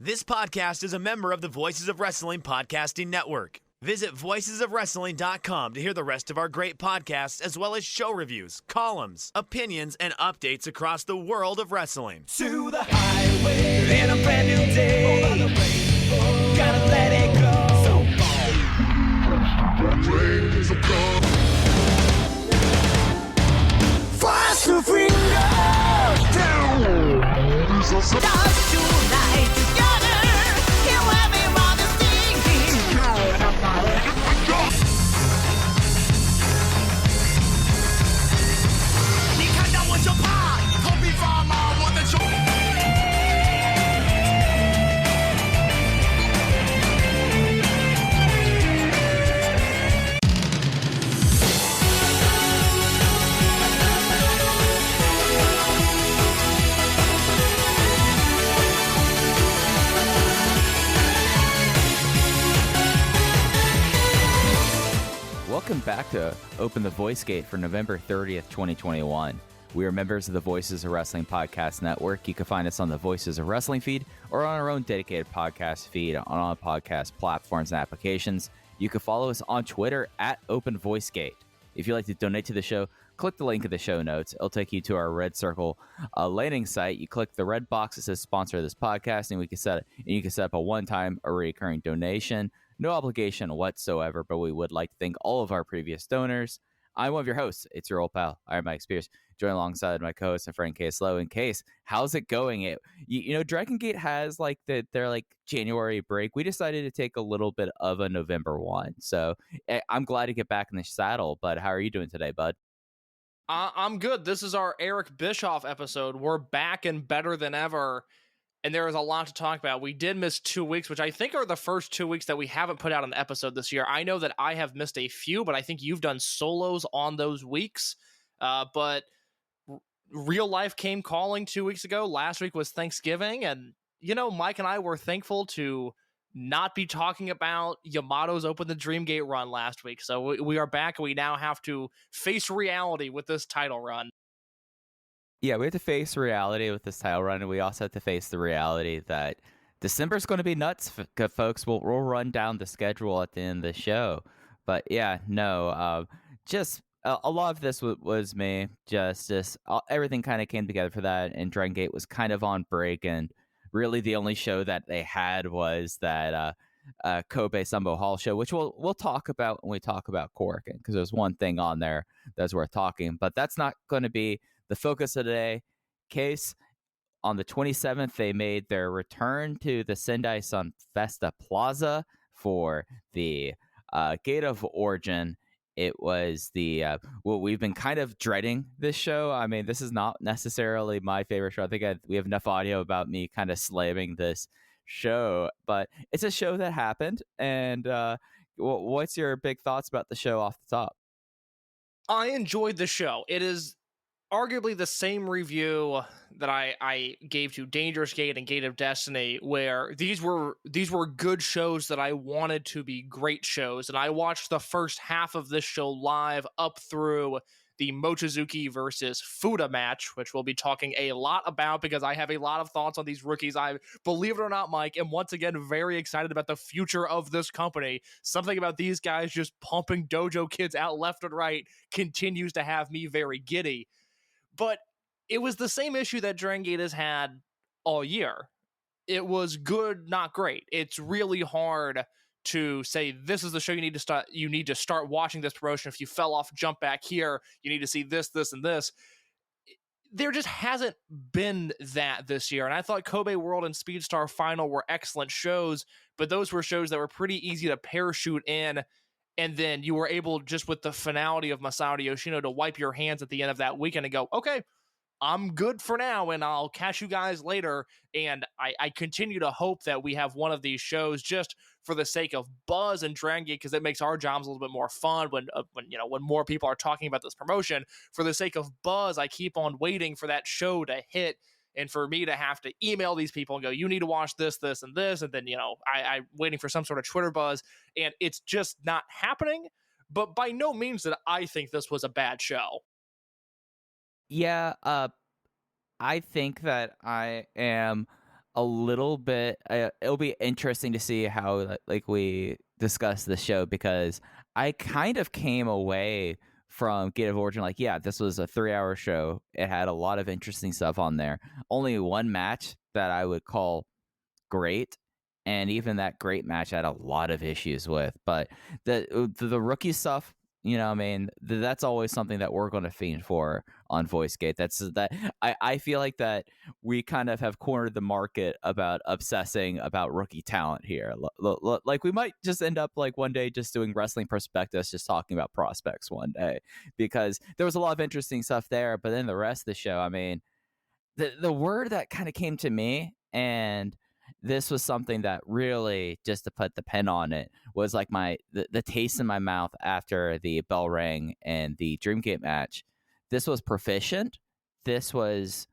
This podcast is a member of the Voices of Wrestling Podcasting Network. Visit voicesofwrestling.com to hear the rest of our great podcasts, as well as show reviews, columns, opinions, and updates across the world of wrestling. To the highway in a brand new day. Over the rainbow, gotta let it go. So fast to finger down. Stars tonight together. Here everyone is singing. 你看到我就怕，头皮发麻，我的手。Welcome back to Open the Voice Gate for November 30th, 2021. We are members of the Voices of Wrestling Podcast Network. You can find us on the Voices of Wrestling feed or on our own dedicated podcast feed on all podcast platforms and applications. You can follow us on Twitter at Open Voice Gate. If you'd like to donate to the show, click the link in the show notes. It'll take you to our Red Circle landing site. You click the red box that says sponsor this podcast, and you can set up a one-time or recurring donation. No obligation whatsoever, but we would like to thank all of our previous donors. I'm one of your hosts. It's your old pal, Iron Mike Spears, joined alongside my co-host and friend Case Lowe. And Case, how's it going? Dragongate has like their like January break. We decided to take a little bit of a November one, so I'm glad to get back in the saddle. But how are you doing today, bud? I'm good. This is our Eric Bischoff episode. We're back and better than ever. And there is a lot to talk about. We did miss 2 weeks, which I think are the first 2 weeks that we haven't put out an episode this year. I know that I have missed a few, but I think you've done solos on those weeks. But real life came calling 2 weeks ago. Last week was Thanksgiving. And, Mike and I were thankful to not be talking about Yamato's Open the Dreamgate run last week. So we are back, and we now have to face reality with this title run. Yeah, we have to face reality with this title run, and we also have to face the reality that December's going to be nuts, folks. We'll run down the schedule at the end of the show. But yeah, just a lot of this was me. Everything kind of came together for that, and Dragongate was kind of on break, and really the only show that they had was that Kobe Sambo Hall show, which we'll talk about when we talk about Korakuen, because there's one thing on there that's worth talking. But that's not going to be the focus of today. Case, on the 27th, they made their return to the Sendai Sun Festa Plaza for the Gate of Origin. It was we've been kind of dreading this show. I mean, this is not necessarily my favorite show. I think we have enough audio about me kind of slamming this show, but it's a show that happened. And what's your big thoughts about the show off the top? I enjoyed the show. It is arguably the same review that I gave to Dangerous Gate and Gate of Destiny, where these were good shows that I wanted to be great shows. And I watched the first half of this show live up through the Mochizuki versus Fuda match, which we'll be talking a lot about because I have a lot of thoughts on these rookies. I, believe it or not, Mike, am once again very excited about the future of this company. Something about these guys just pumping dojo kids out left and right continues to have me very giddy. But it was the same issue that Dragongate has had all year. It was good, not great. It's really hard to say this is the show you need to start. You need to start watching this promotion. If you fell off, jump back here. You need to see this, this, and this. There just hasn't been that this year. And I thought Kobe World and Speedstar Final were excellent shows, but those were shows that were pretty easy to parachute in. And then you were able, just with the finality of Masato Yoshino, to wipe your hands at the end of that weekend and go, okay, I'm good for now, and I'll catch you guys later. And I continue to hope that we have one of these shows just for the sake of buzz and Dragongate, because it makes our jobs a little bit more fun when more people are talking about this promotion. For the sake of buzz, I keep on waiting for that show to hit, and for me to have to email these people and go, you need to watch this, this, and this. And then, I'm waiting for some sort of Twitter buzz, and it's just not happening. But by no means that I think this was a bad show. Yeah, I think that I am a little bit. It'll be interesting to see how like we discuss the show, because I kind of came away from Gate of Origin like, yeah, this was a 3-hour show. It had a lot of interesting stuff on there. Only one match that I would call great, and even that great match I had a lot of issues with. But the rookie stuff, I mean, that's always something that we're going to fiend for on VoiceGate. I feel like that we kind of have cornered the market about obsessing about rookie talent here. Like we might just end up like one day just doing wrestling perspectives, just talking about prospects one day, because there was a lot of interesting stuff there. But then the rest of the show, I mean, the word that kind of came to me, and this was something that really, just to put the pen on it, was like the taste in my mouth after the bell rang and the Dreamgate match. This was proficient. This was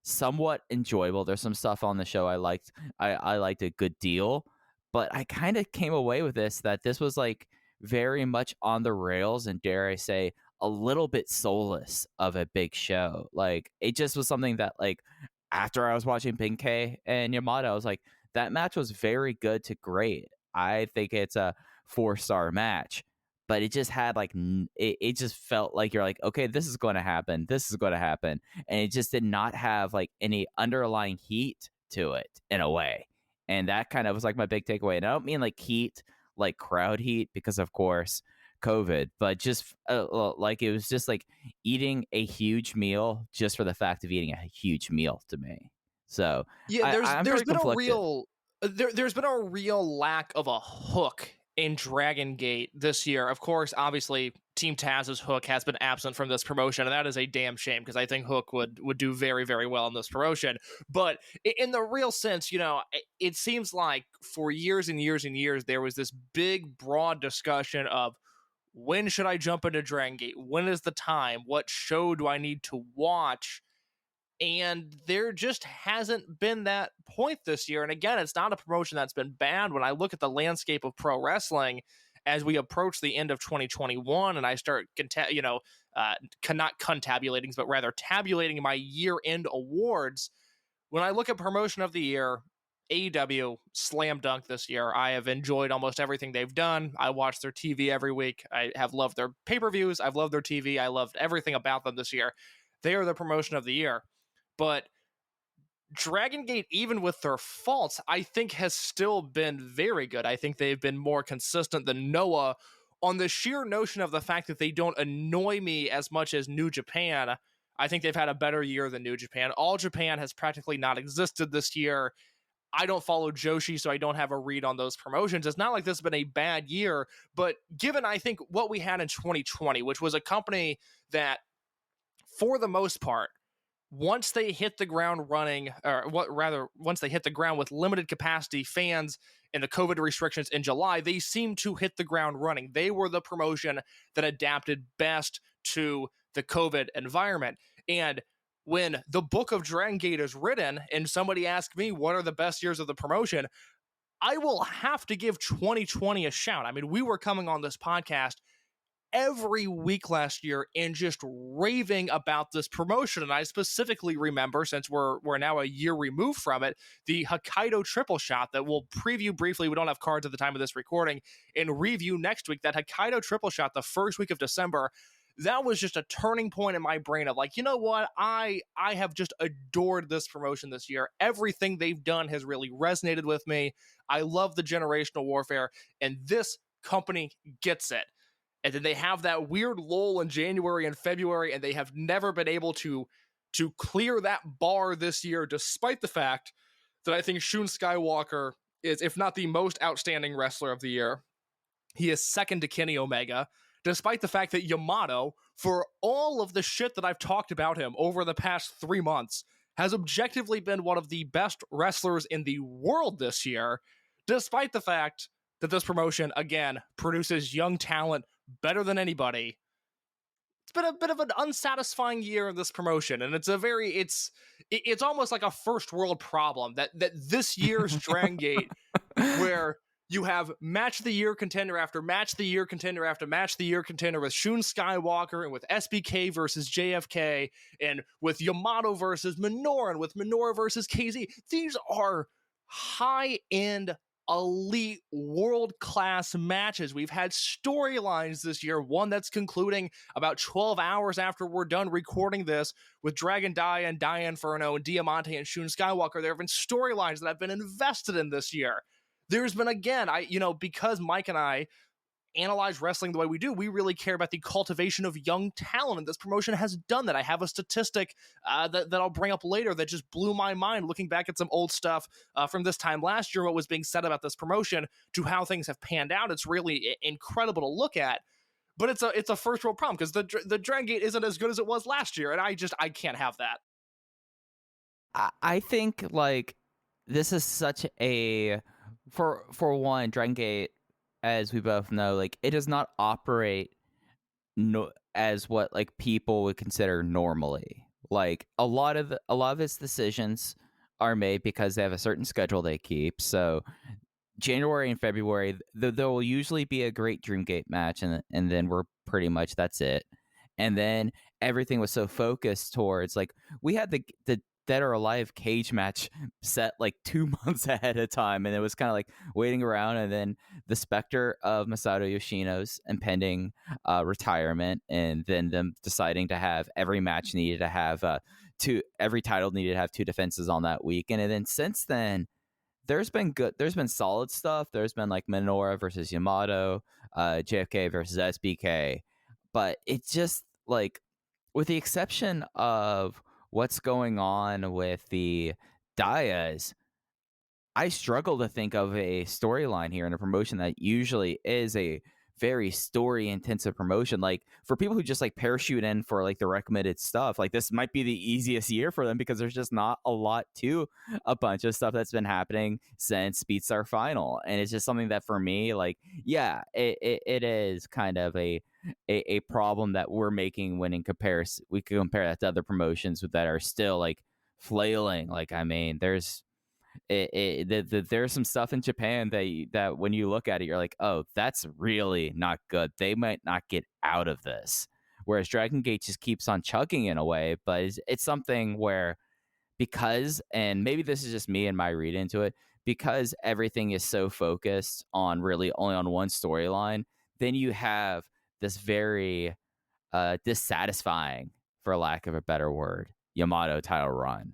somewhat enjoyable. There's some stuff on the show I liked. I liked a good deal, but I kind of came away with that this was like very much on the rails, and dare I say, a little bit soulless of a big show. Like, it just was something that, like, after I was watching Ben-K and Yamato, I was like, that match was very good to great. I think it's a 4-star match, but it just had like, it just felt like you're like, okay, this is going to happen. This is going to happen. And it just did not have like any underlying heat to it in a way. And that kind of was like my big takeaway. And I don't mean like heat, like crowd heat, because of course COVID, but just like it was just like eating a huge meal just for the fact of eating a huge meal to me. So yeah, there's been conflicted. there's been a real lack of a hook in Dragongate this year. Of course, obviously, Team Taz's Hook has been absent from this promotion, and that is a damn shame, because I think Hook would do very, very well in this promotion. But in the real sense, it seems like for years and years and years, there was this big, broad discussion of, when should I jump into Dragongate? When is the time? What show do I need to watch? And there just hasn't been that point this year. And again, it's not a promotion that's been bad. When I look at the landscape of pro wrestling as we approach the end of 2021, and I start, not contabulating, but rather tabulating my year-end awards, when I look at promotion of the year, AEW, slam dunk this year. I have enjoyed almost everything they've done. I watch their TV every week. I have loved their pay-per-views. I've loved their TV. I loved everything about them this year. They are the promotion of the year. But Dragongate, even with their faults, I think has still been very good. I think they've been more consistent than Noah on the sheer notion of the fact that they don't annoy me as much as New Japan. I think they've had a better year than New Japan. All Japan has practically not existed this year. I don't follow Joshi, so I don't have a read on those promotions. It's not like this has been a bad year, but given, I think, what we had in 2020, which was a company that, for the most part, once they hit the ground running, once they hit the ground with limited capacity fans and the COVID restrictions in July, they seemed to hit the ground running. They were the promotion that adapted best to the COVID environment. And when the book of Dragongate is written and somebody asks me what are the best years of the promotion, I will have to give 2020 a shout. I mean, we were coming on this podcast every week last year and just raving about this promotion. And I specifically remember, since we're now a year removed from it, the Hokkaido triple shot that we'll preview briefly. We don't have cards at the time of this recording, and review next week. That Hokkaido triple shot the first week of December, that was just a turning point in my brain of like, you know what? I have just adored this promotion this year. Everything they've done has really resonated with me. I love the generational warfare, and this company gets it. And then they have that weird lull in January and February, and they have never been able to clear that bar this year, despite the fact that I think Shun Skywalker is, if not the most outstanding wrestler of the year, he is second to Kenny Omega, despite the fact that Yamato, for all of the shit that I've talked about him over the past 3 months, has objectively been one of the best wrestlers in the world this year, despite the fact that this promotion, again, produces young talent better than anybody. It's been a bit of an unsatisfying year in this promotion, and it's almost like a first world problem that this year's Dragongate, where You have match of the year contender after match of the year contender after match of the year contender with Shun Skywalker and with SBK versus JFK and with Yamato versus Minoru and with Minoru versus KZ. These are high-end, elite, world-class matches. We've had storylines this year, one that's concluding about 12 hours after we're done recording this with Dragon Dia and Dia Inferno and Diamante and Shun Skywalker. There have been storylines that I've been invested in this year. There's been, again, because Mike and I analyze wrestling the way we do, we really care about the cultivation of young talent, and this promotion has done that. I have a statistic that I'll bring up later that just blew my mind, looking back at some old stuff from this time last year, what was being said about this promotion to how things have panned out. It's really incredible to look at, but it's a first world problem because the Dragongate isn't as good as it was last year, and I can't have that. I think, like, this is such a... For one, Dragongate, as we both know, like, it does not operate as what, like, people would consider normally. Like, a lot of its decisions are made because they have a certain schedule they keep. So January and February, there will usually be a great Dreamgate match, and then we're pretty much, that's it. And then everything was so focused towards, like, we had the Dead or Alive cage match set like 2 months ahead of time, and it was kind of like waiting around, and then the specter of Masato Yoshino's impending retirement, and then them deciding to have every match needed to have every title needed to have 2 defenses on that weekend. And then since then, there's been solid stuff. There's been like Minoru versus Yamato, JFK versus SBK, but it's just like, with the exception of what's going on with the Dias, I struggle to think of a storyline here in a promotion that usually is a very story intensive promotion. Like, for people who just like parachute in for like the recommended stuff, like, this might be the easiest year for them because there's just not a lot to a bunch of stuff that's been happening since Beatstar Final. And it's just something that, for me, like, yeah, it is kind of a problem that we're making when we can compare that to other promotions that are still like flailing. Like, I mean, there's some stuff in Japan that when you look at it, you're like, oh, that's really not good. They might not get out of this. Whereas Dragongate just keeps on chugging in a way, but it's something where, because, and maybe this is just me and my read into it, because everything is so focused on really only on one storyline, then you have this very dissatisfying, for lack of a better word, Yamato title run.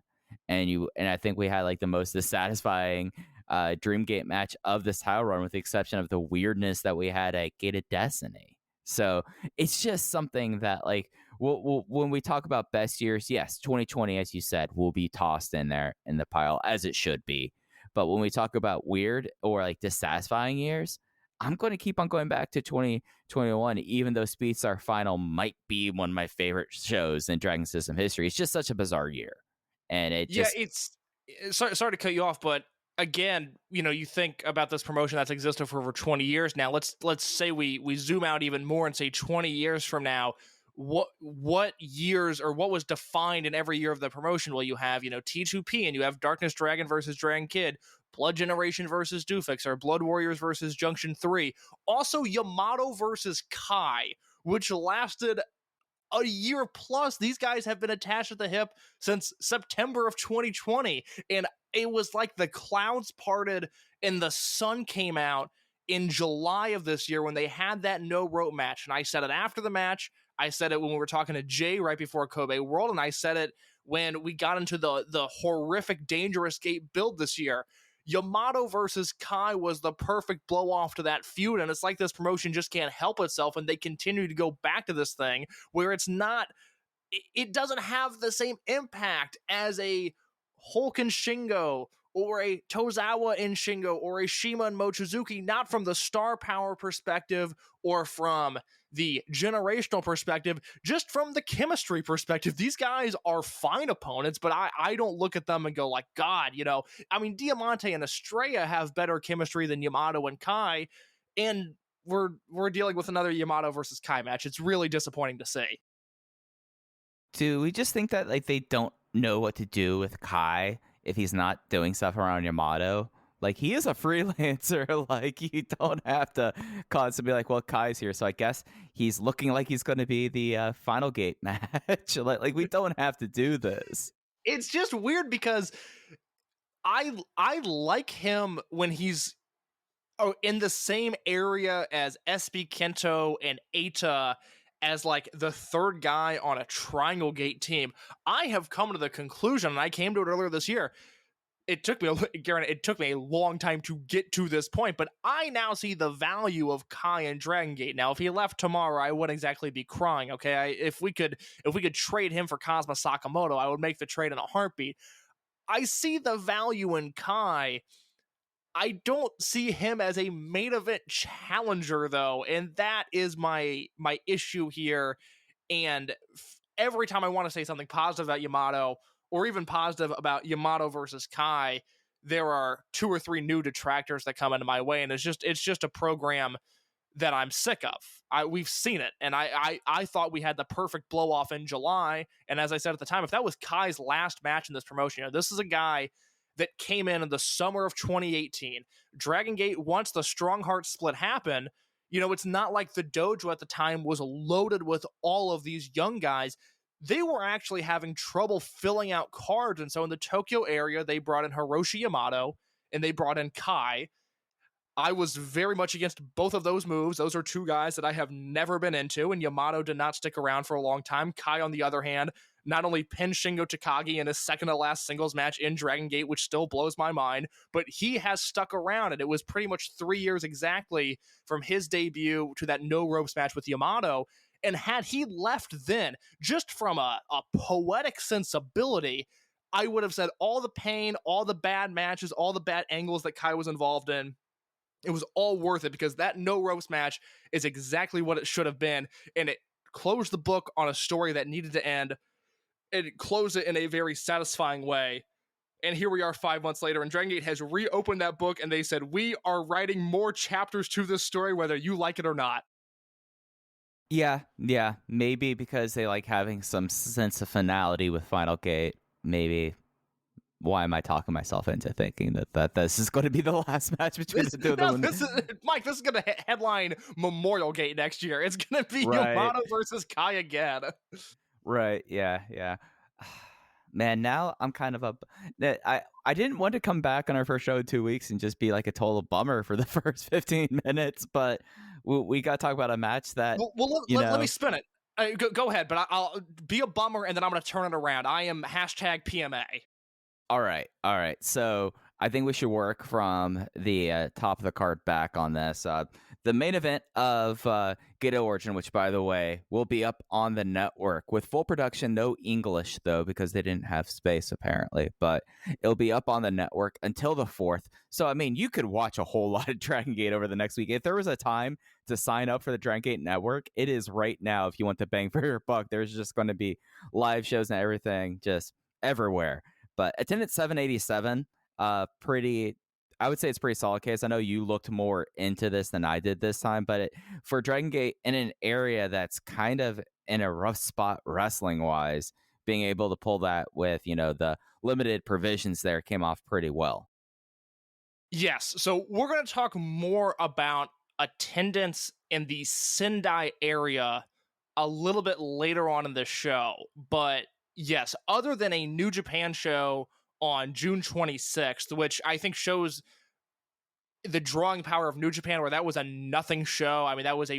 And I think we had like the most dissatisfying Dreamgate match of this title run, with the exception of the weirdness that we had at Gate of Destiny. So it's just something that, like, when we talk about best years, yes, 2020, as you said, will be tossed in there in the pile, as it should be. But when we talk about weird or like dissatisfying years, I'm going to keep on going back to 2021, even though Speedstar Final might be one of my favorite shows in Dragon System history. It's just such a bizarre year. And it's sorry to cut you off, but again, you think about this promotion that's existed for over 20 years now. Let's say we zoom out even more and say 20 years from now, what years, or what was defined in every year of the promotion? Well, you have, T2P, and you have Darkness Dragon versus Dragon Kid, Blood Generation versus Doofix, or Blood Warriors versus Junction 3. Also, Yamato versus Kai, which lasted a year plus. These guys have been attached at the hip since September of 2020, and it was like the clouds parted and the sun came out in July of this year when they had that no rope match. And I said it after the match, I said it when we were talking to Jay right before Kobe World, and I said it when we got into the horrific Dangerous Gate build this year. Yamato versus Kai was the perfect blow off to that feud, and it's like this promotion just can't help itself, and they continue to go back to this thing where it doesn't have the same impact as a Hulk and Shingo, or a Tozawa and Shingo, or a Shima and Mochizuki, not from the star power perspective or from the generational perspective, just from the chemistry perspective. These guys are fine opponents, but I don't look at them and go like, God, I mean, Diamante and Estrella have better chemistry than Yamato and Kai, and we're dealing with another Yamato versus Kai match. It's really disappointing to see. Do we just think that like they don't know what to do with Kai if he's not doing stuff around Yamato? Like, he is a freelancer. Like, you don't have to constantly be like, well, Kai's here, so I guess he's looking like he's going to be the final gate match. Like, we don't have to do this. It's just weird because I like him when he's in the same area as SB Kento and Eita as like the third guy on a Triangle Gate team. I have come to the conclusion, and I came to it earlier this year. It took me a long time to get to this point, but I now see the value of Kai and Dragon Gate. Now, if he left tomorrow, I wouldn't exactly be crying. Okay, if we could trade him for Kazuma Sakamoto, I would make the trade in a heartbeat. I see the value in Kai. I don't see him as a main event challenger, though, and that is my issue here. And every time I want to say something positive about Yamato, or even positive about Yamato versus Kai, there are 2 or 3 new detractors that come into my way, and it's just a program that I'm sick of. We've seen it, and I thought we had the perfect blow off in July. And as I said at the time, if that was Kai's last match in this promotion, this is a guy that came in the summer of 2018. Dragon Gate, once the Strong Heart split happened, it's not like the dojo at the time was loaded with all of these young guys. They were actually having trouble filling out cards, and so in the Tokyo area, they brought in Hiroshi Yamato, and they brought in Kai. I was very much against both of those moves. Those are 2 guys that I have never been into, and Yamato did not stick around for a long time. Kai, on the other hand, not only pinned Shingo Takagi in his second-to-last singles match in Dragon Gate, which still blows my mind, but he has stuck around, and it was pretty much 3 years exactly from his debut to that no-ropes match with Yamato. And had he left then, just from a poetic sensibility, I would have said all the pain, all the bad matches, all the bad angles that Kai was involved in, it was all worth it, because that no ropes match is exactly what it should have been, and it closed the book on a story that needed to end, and it closed it in a very satisfying way. And here we are 5 months later, and Dragon Gate has reopened that book, and they said, we are writing more chapters to this story, whether you like it or not. Yeah, maybe because they like having some sense of finality with Final Gate. Maybe. Why am I talking myself into thinking that this is going to be the last match between the two of them? Mike, this is going to headline Memorial Gate next year. It's going to be Yamato versus Kai again. Right, yeah. Man, now I'm kind of up. I didn't want to come back on our first show in 2 weeks and just be like a total bummer for the first 15 minutes, but we got to talk about a match that. Let me spin it. Go ahead, but I'll be a bummer, and then I'm going to turn it around. I am #PMA. All right. So I think we should work from the top of the card back on this. The main event of Gedo Origin, which, by the way, will be up on the network with full production, no English, though, because they didn't have space, apparently. But it'll be up on the network until the 4th. So, I mean, you could watch a whole lot of Dragon Gate over the next week. If there was a time to sign up for the Dragon Gate network, it is right now if you want to bang for your buck. There's just going to be live shows and everything just everywhere. But attendance 787, I would say it's pretty solid case. I know you looked more into this than I did this time, but for Dragon Gate in an area that's kind of in a rough spot wrestling-wise, being able to pull that with, the limited provisions there came off pretty well. Yes, so we're going to talk more about attendance in the Sendai area a little bit later on in the show, but yes, other than a New Japan show on June 26th, which I think shows the drawing power of New Japan, where that was a nothing show. I mean, it was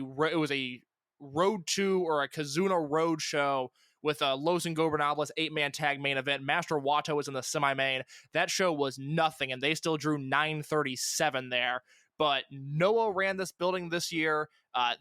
a Road 2 or a Kazuna Road show with a Los Ingobernables 8-man tag main event. Master Wato was in the semi-main. That show was nothing, and they still drew 937 there. But Noah ran this building this year.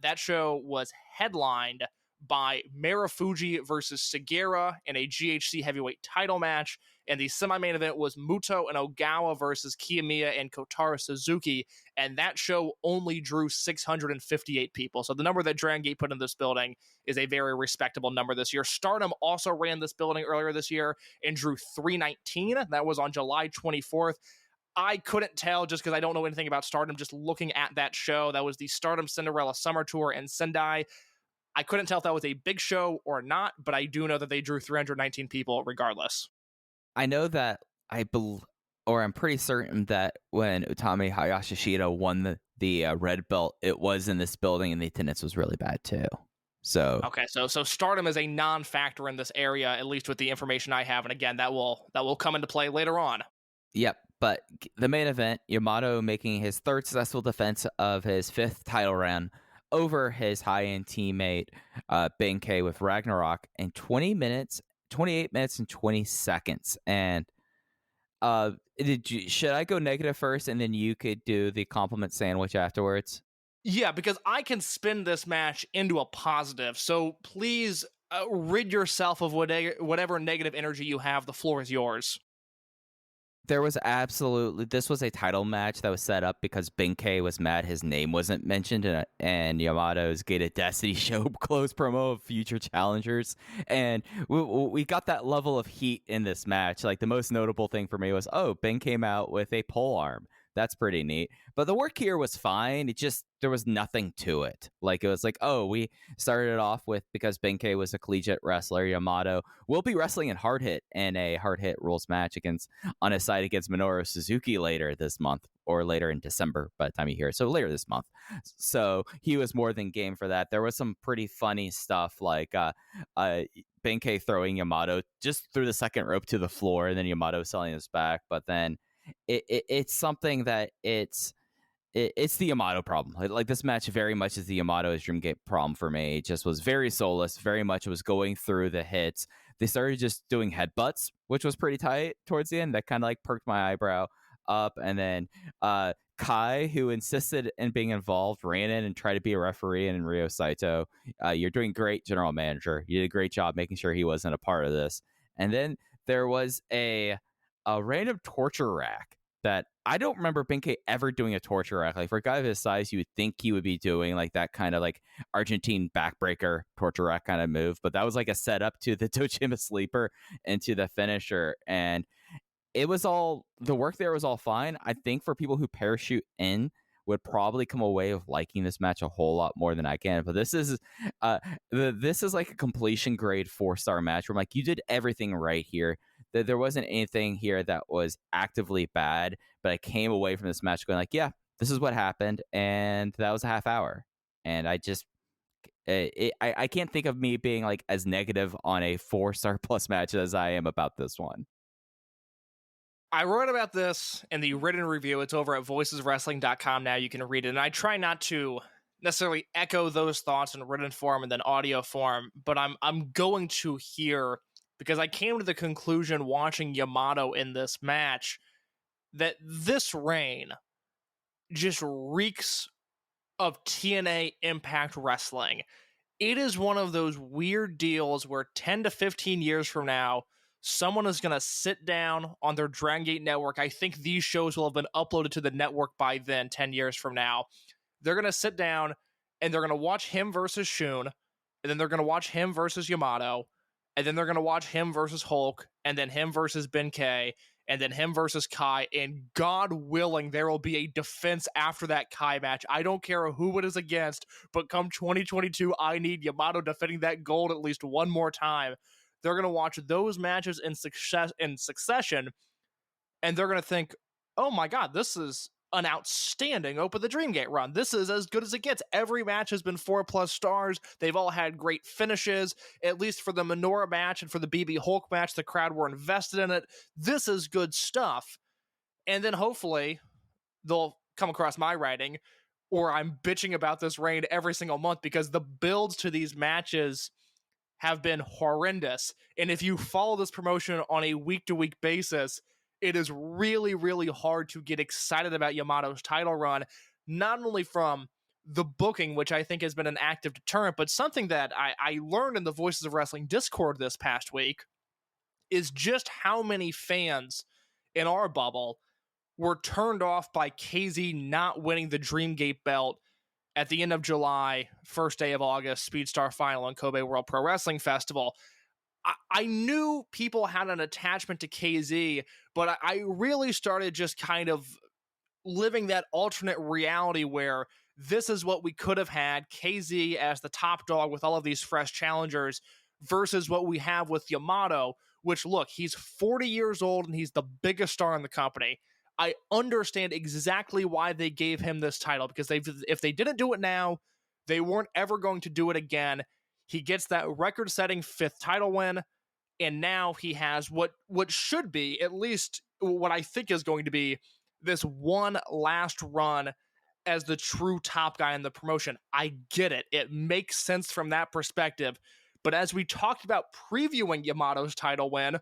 That show was headlined by Marufuji versus Sugiura in a GHC heavyweight title match, and the semi-main event was Muto and Ogawa versus Kiyomiya and Kotaro Suzuki, and that show only drew 658 people. So the number that Dragon Gate put in this building is a very respectable number this year. Stardom also ran this building earlier this year and drew 319. That was on July 24th. I couldn't tell just because I don't know anything about Stardom, just looking at that show. That was the Stardom Cinderella Summer Tour in Sendai. I couldn't tell if that was a big show or not, but I do know that they drew 319 people regardless. I know that or I'm pretty certain that when Utami Hayashishita won the red belt, it was in this building and the attendance was really bad too. So Okay, so Stardom is a non-factor in this area, at least with the information I have, and again, that will come into play later on. Yep, but the main event, Yamato making his third successful defense of his 5th title run over his high-end teammate Ben-K with Ragnarok in 28 minutes and 20 seconds. And should I go negative first and then you could do the compliment sandwich afterwards? Yeah, because I can spin this match into a positive, so please rid yourself of whatever negative energy you have. The floor is yours. This was a title match that was set up because Ben-K was mad his name wasn't mentioned and Yamato's Gated Destiny show close promo of future challengers. And we got that level of heat in this match. Like, the most notable thing for me was, Ben came out with a pole arm. That's pretty neat. But the work here was fine. There was nothing to it. Like, it was like, we started it off with, because Ben-K was a collegiate wrestler, Yamato will be wrestling in Hard Hit in a Hard Hit rules match on his side against Minoru Suzuki later this month, or later in December by the time you hear it. So later this month. So he was more than game for that. There was some pretty funny stuff, like Ben-K throwing Yamato just through the second rope to the floor, and then Yamato selling his back. But then it's something that it's the Yamato problem. Like, this match very much is the Yamato's Dreamgate problem for me. It just was very soulless. Very much it was going through the hits. They started just doing headbutts, which was pretty tight towards the end. That kind of like perked my eyebrow up. And then Kai, who insisted in being involved, ran in and tried to be a referee. And Ryo Saito, you're doing great, general manager. You did a great job making sure he wasn't a part of this. And then there was a random torture rack that I don't remember Ben-K ever doing a torture rack. Like, for a guy of his size, you would think he would be doing like that kind of like Argentine backbreaker torture rack kind of move. But that was like a setup to the Dojima sleeper and to the finisher. And it was all, the work there was all fine. I think for people who parachute in would probably come away with liking this match a whole lot more than I can. But this is like a completion grade 4-star match where I'm like, you did everything right here. There wasn't anything here that was actively bad, but I came away from this match going like, yeah, this is what happened, and that was a half hour. And I can't think of me being like as negative on a 4-star plus match as I am about this one. I wrote about this in the written review. It's over at voiceswrestling.com now. You can read it. And I try not to necessarily echo those thoughts in written form and then audio form, but I'm going to here, because I came to the conclusion watching Yamato in this match that this reign just reeks of TNA Impact Wrestling. It is one of those weird deals where 10 to 15 years from now, someone is going to sit down on their Dragongate network. I think these shows will have been uploaded to the network by then, 10 years from now. They're going to sit down and they're going to watch him versus Shun, and then they're going to watch him versus Yamato, and then they're going to watch him versus Hulk, and then him versus Ben-K, and then him versus Kai, and God willing, there will be a defense after that Kai match. I don't care who it is against, but come 2022, I need Yamato defending that gold at least one more time. They're going to watch those matches in succession, and they're going to think, oh my God, this is an outstanding Open the Dreamgate run. This is as good as it gets. Every match has been 4+ stars. They've all had great finishes. At least for the Minoru match and for the BB Hulk match, the crowd were invested in it. This is good stuff. And then hopefully they'll come across my writing, or I'm bitching about this reign every single month, because the builds to these matches have been horrendous. And if you follow this promotion on a week-to-week basis, it is really, really hard to get excited about Yamato's title run, not only from the booking, which I think has been an active deterrent, but something that I learned in the Voices of Wrestling Discord this past week is just how many fans in our bubble were turned off by KZ not winning the Dreamgate belt at the end of July, first day of August, Speedstar Final and Kobe World Pro Wrestling Festival. I knew people had an attachment to KZ, but I really started just kind of living that alternate reality where this is what we could have had, KZ as the top dog with all of these fresh challengers, versus what we have with Yamato, which, look, he's 40 years old and he's the biggest star in the company. I understand exactly why they gave him this title, because if they didn't do it now, they weren't ever going to do it again. He gets that record-setting 5th title win, and now he has what should be, at least what I think is going to be, this one last run as the true top guy in the promotion. I get it. It makes sense from that perspective. But as we talked about previewing Yamato's title win,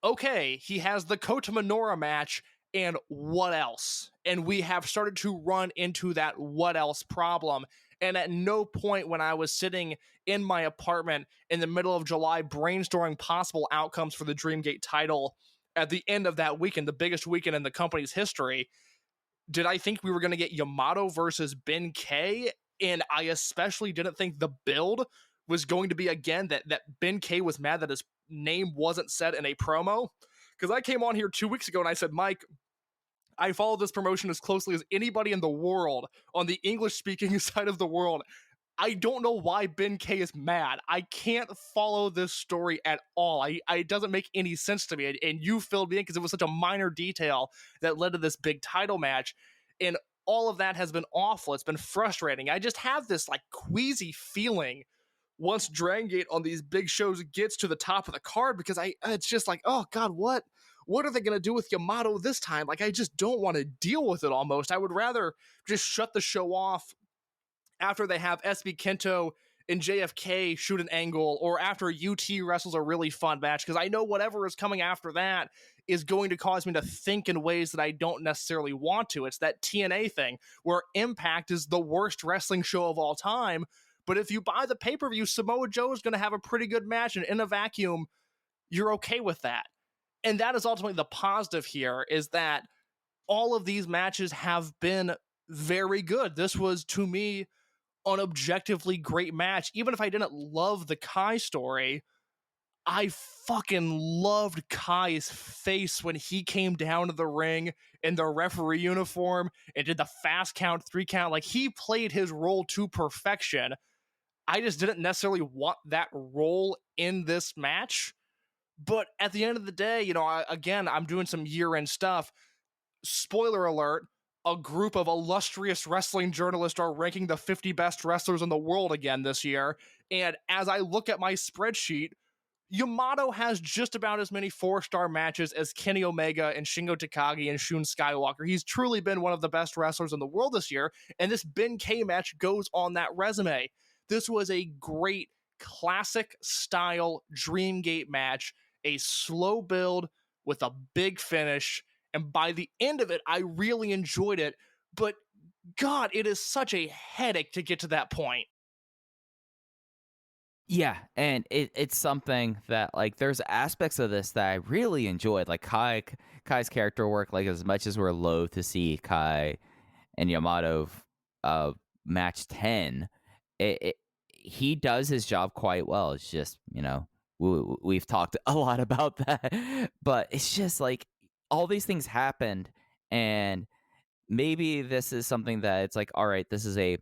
okay, he has the Kota Minoura match, and what else? And we have started to run into that what else problem. And at no point when I was sitting in my apartment in the middle of July brainstorming possible outcomes for the Dreamgate title at the end of that weekend, the biggest weekend in the company's history, did I think we were going to get Yamato versus Ben-K? And I especially didn't think the build was going to be, again, that Ben-K was mad that his name wasn't said in a promo. Because I came on here 2 weeks ago and I said, Mike, I follow this promotion as closely as anybody in the world on the English-speaking side of the world. I don't know why Ben-K is mad. I can't follow this story at all. It doesn't make any sense to me. And you filled me in because it was such a minor detail that led to this big title match. And all of that has been awful. It's been frustrating. I just have this like queasy feeling once Dragongate on these big shows gets to the top of the card, because it's just like, oh God, what are they going to do with Yamato this time? Like, I just don't want to deal with it almost. I would rather just shut the show off after they have SB Kento and JFK shoot an angle, or after UT wrestles a really fun match, because I know whatever is coming after that is going to cause me to think in ways that I don't necessarily want to. It's that TNA thing where Impact is the worst wrestling show of all time, but if you buy the pay-per-view, Samoa Joe is going to have a pretty good match, and in a vacuum, you're okay with that. And that is ultimately the positive here, is that all of these matches have been very good. This was, to me, an objectively great match. Even if I didn't love the Kai story, I fucking loved Kai's face when he came down to the ring in the referee uniform and did the fast count, 3 count. Like, he played his role to perfection. I just didn't necessarily want that role in this match. But at the end of the day, I'm doing some year-end stuff. Spoiler alert, a group of illustrious wrestling journalists are ranking the 50 best wrestlers in the world again this year. And as I look at my spreadsheet, Yamato has just about as many 4-star matches as Kenny Omega and Shingo Takagi and Shun Skywalker. He's truly been one of the best wrestlers in the world this year, and this Ben-K match goes on that resume. This was a great classic-style Dreamgate match, a slow build with a big finish, and by the end of it, I really enjoyed it, but God, it is such a headache to get to that point. Yeah, and it's something that, like, there's aspects of this that I really enjoyed, like Kai's character work. Like, as much as we're loath to see Kai and Yamato match 10, he does his job quite well. It's just, we've talked a lot about that, but it's just like all these things happened, and maybe this is something that it's like, all right, this is a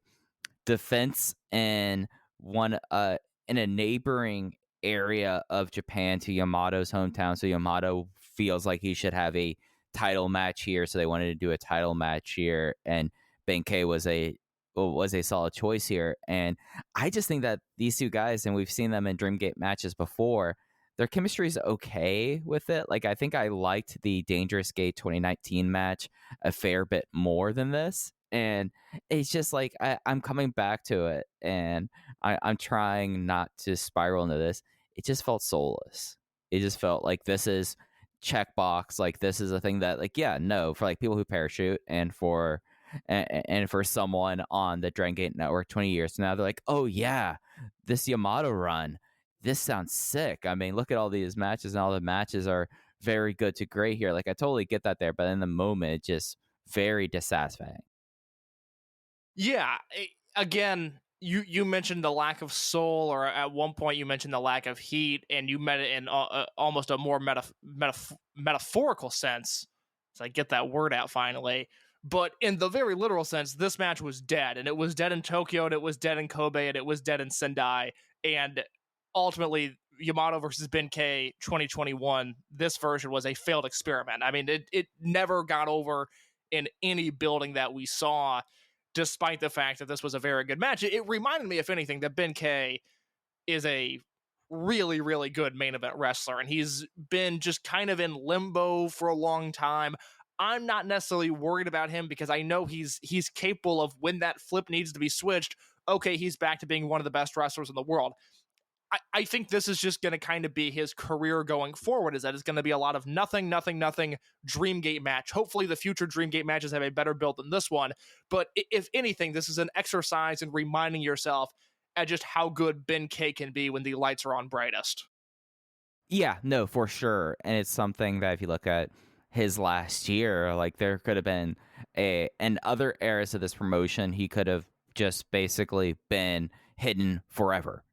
defense in a neighboring area of Japan to Yamato's hometown, so Yamato feels like he should have a title match here, so they wanted to do a title match here, and Ben-K was a solid choice here. And I just think that these two guys, and we've seen them in Dreamgate matches before, their chemistry is okay with it. Like, I think I liked the Dangerous Gate 2019 match a fair bit more than this. And it's just like, I'm coming back to it, and I'm trying not to spiral into this. It just felt soulless. It just felt like this is checkbox. Like, this is a thing that, like, yeah, no, for like people who parachute, and for someone on the Dragongate network 20 years from now, they're like, oh yeah, this Yamato run, this sounds sick. I mean, look at all these matches, and all the matches are very good to great here. Like, I totally get that there, but in the moment, it's just very dissatisfying. Yeah, again, you mentioned the lack of soul, or at one point you mentioned the lack of heat, and you meant it in almost a more metaphorical sense. So I get that word out finally. But in the very literal sense, this match was dead, and it was dead in Tokyo, and it was dead in Kobe, and it was dead in Sendai, and ultimately, Yamato versus Ben-K 2021, this version was a failed experiment. I mean, it never got over in any building that we saw, despite the fact that this was a very good match. It reminded me, if anything, that Ben-K is a really, really good main event wrestler, and he's been just kind of in limbo for a long time. I'm not necessarily worried about him because I know he's capable of, when that flip needs to be switched, okay, he's back to being one of the best wrestlers in the world. I think this is just going to kind of be his career going forward, is that it's going to be a lot of nothing, Dreamgate match. Hopefully the future Dreamgate matches have a better build than this one. But if anything, this is an exercise in reminding yourself at just how good Ben-K can be when the lights are on brightest. Yeah, no, for sure. And it's something that if you look at his last year, like there could have been in other eras of this promotion, he could have just basically been hidden forever,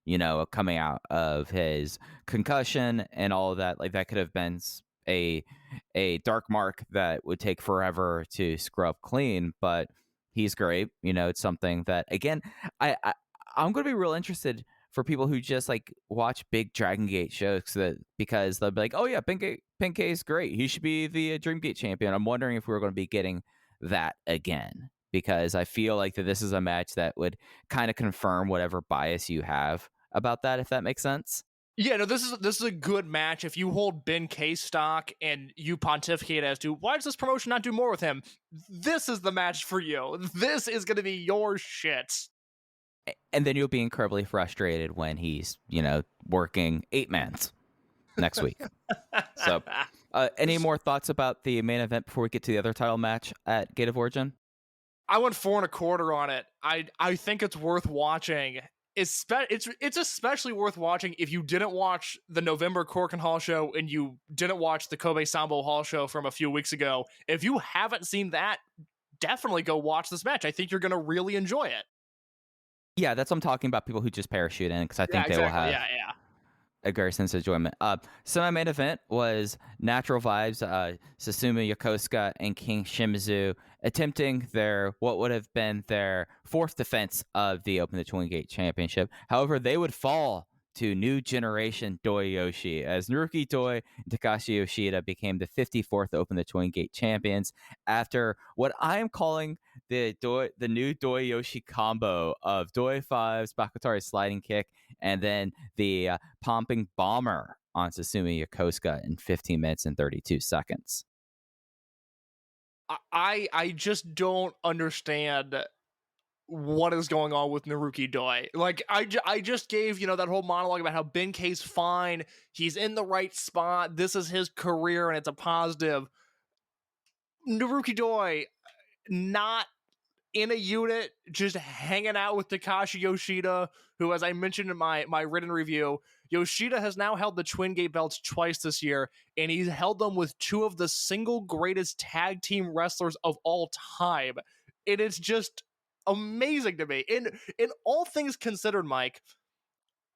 coming out of his concussion and all of that. Like that could have been a dark mark that would take forever to scrub clean, but he's great. It's something that, again, I'm going to be real interested for people who just like watch big Dragongate shows because they'll be like, oh yeah, Ben-K is great. He should be the Dreamgate champion. I'm wondering if we're going to be getting that again, because I feel like that this is a match that would kind of confirm whatever bias you have about that, if that makes sense. Yeah, no, this is a good match. If you hold Ben-K stock and you pontificate as to why does this promotion not do more with him, this is the match for you. This is going to be your shit. And then you'll be incredibly frustrated when he's, working 8-mans next week. So, any more thoughts about the main event before we get to the other title match at Gate of Origin? I went 4.25 on it. I think it's worth watching. It's especially worth watching if you didn't watch the November Corkin Hall show and you didn't watch the Kobe Sambo Hall show from a few weeks ago. If you haven't seen that, definitely go watch this match. I think you're going to really enjoy it. Yeah, that's what I'm talking about, people who just parachute in, because I think they will have a great sense of enjoyment. Semi-main event was Natural Vibes, Susumu Yokosuka and King Shimizu attempting what would have been their fourth defense of the Open the Twin-Gate Championship. However, they would fall to New Generation Doi Yoshi as Naruki Doi and Takashi Yoshida became the 54th Open the Twin-Gate champions after what I am calling the new Doi Yoshi combo of Doi 5's Bakatari sliding kick and then the pumping bomber on Susumu Yokosuka in 15 minutes and 32 seconds. I just don't understand what is going on with Naruki Doi. Like, I just gave, that whole monologue about how Ben-K's fine, he's in the right spot, this is his career, and it's a positive. Naruki Doi, not in a unit, just hanging out with Takashi Yoshida, who, as I mentioned in my written review, Yoshida has now held the Twin Gate belts twice this year, and he's held them with two of the single greatest tag team wrestlers of all time. It is just amazing to me. In all things considered, Mike,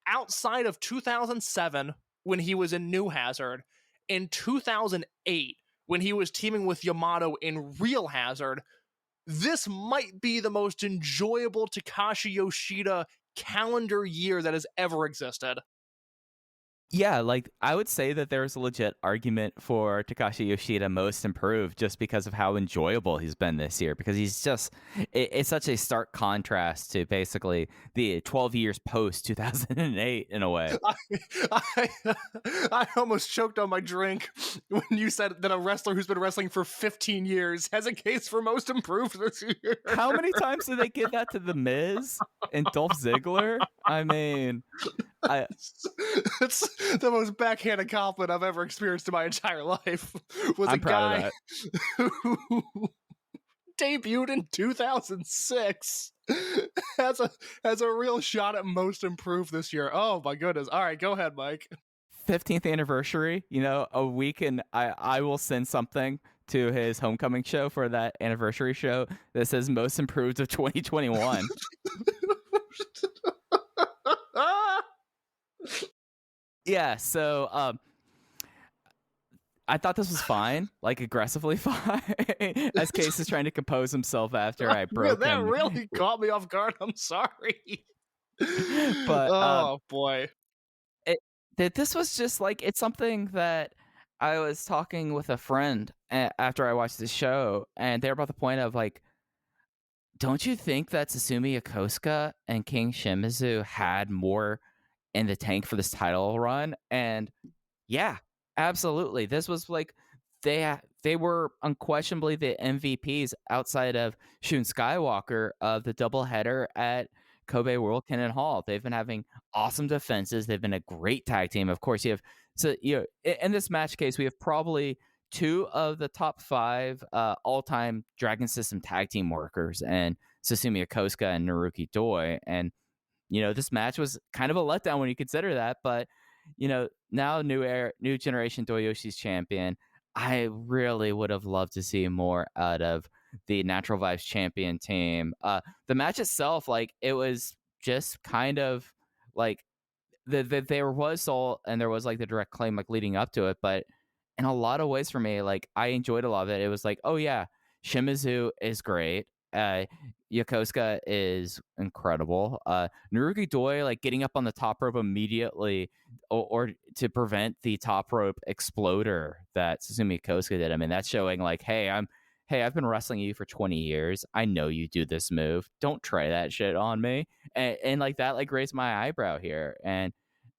outside of 2007, when he was in New Hazard, in 2008, when he was teaming with Yamato in Real Hazard, this might be the most enjoyable Takashi Yoshida calendar year that has ever existed. Yeah, like I would say that there's a legit argument for Takashi Yoshida most improved just because of how enjoyable he's been this year, because he's just, it's such a stark contrast to basically the 12 years post 2008 in a way. I almost choked on my drink when you said that a wrestler who's been wrestling for 15 years has a case for most improved this year. How many times did they give that to The Miz and Dolph Ziggler? I mean, it's the most backhanded compliment I've ever experienced in my entire life. I'm proud of that. Who debuted in 2006 has a real shot at most improved this year. Oh my goodness! All right, go ahead, Mike. 15th anniversary. A week, and I will send something to his homecoming show for that anniversary show that says most improved of 2021. Yeah, so I thought this was fine, like aggressively fine, as Case is trying to compose himself after I broke that him. That really caught me off guard. I'm sorry. But oh boy, that this was just like, it's something that I was talking with a friend after I watched the show, and they were about the point of like, don't you think that Susumu Yokosuka and King Shimizu had more in the tank for this title run? And yeah, absolutely. This was like they were unquestionably the MVPs outside of Shun Skywalker of the doubleheader at Kobe World Cannon Hall. They've been having awesome defenses. They've been a great tag team. Of course, you have in this match case, we have probably two of the top five all-time Dragon System tag team workers, and Susumu Yokosuka and Naruki Doi. And this match was kind of a letdown when you consider that, but now new generation Doyoshi's champion. I really would have loved to see more out of the Natural Vibes champion team. The match itself, like, it was just kind of like there was soul and there was like the direct claim like leading up to it, but in a lot of ways for me, like, I enjoyed a lot of it. It was like, oh yeah, Shimizu is great. Yokosuka is incredible. Naruki Doi, like, getting up on the top rope immediately, or to prevent the top rope exploder that Susumu Yokosuka did. I mean, that's showing like, hey, I've been wrestling you for 20 years. I know you do this move. Don't try that shit on me. And like that, like, raised my eyebrow here. And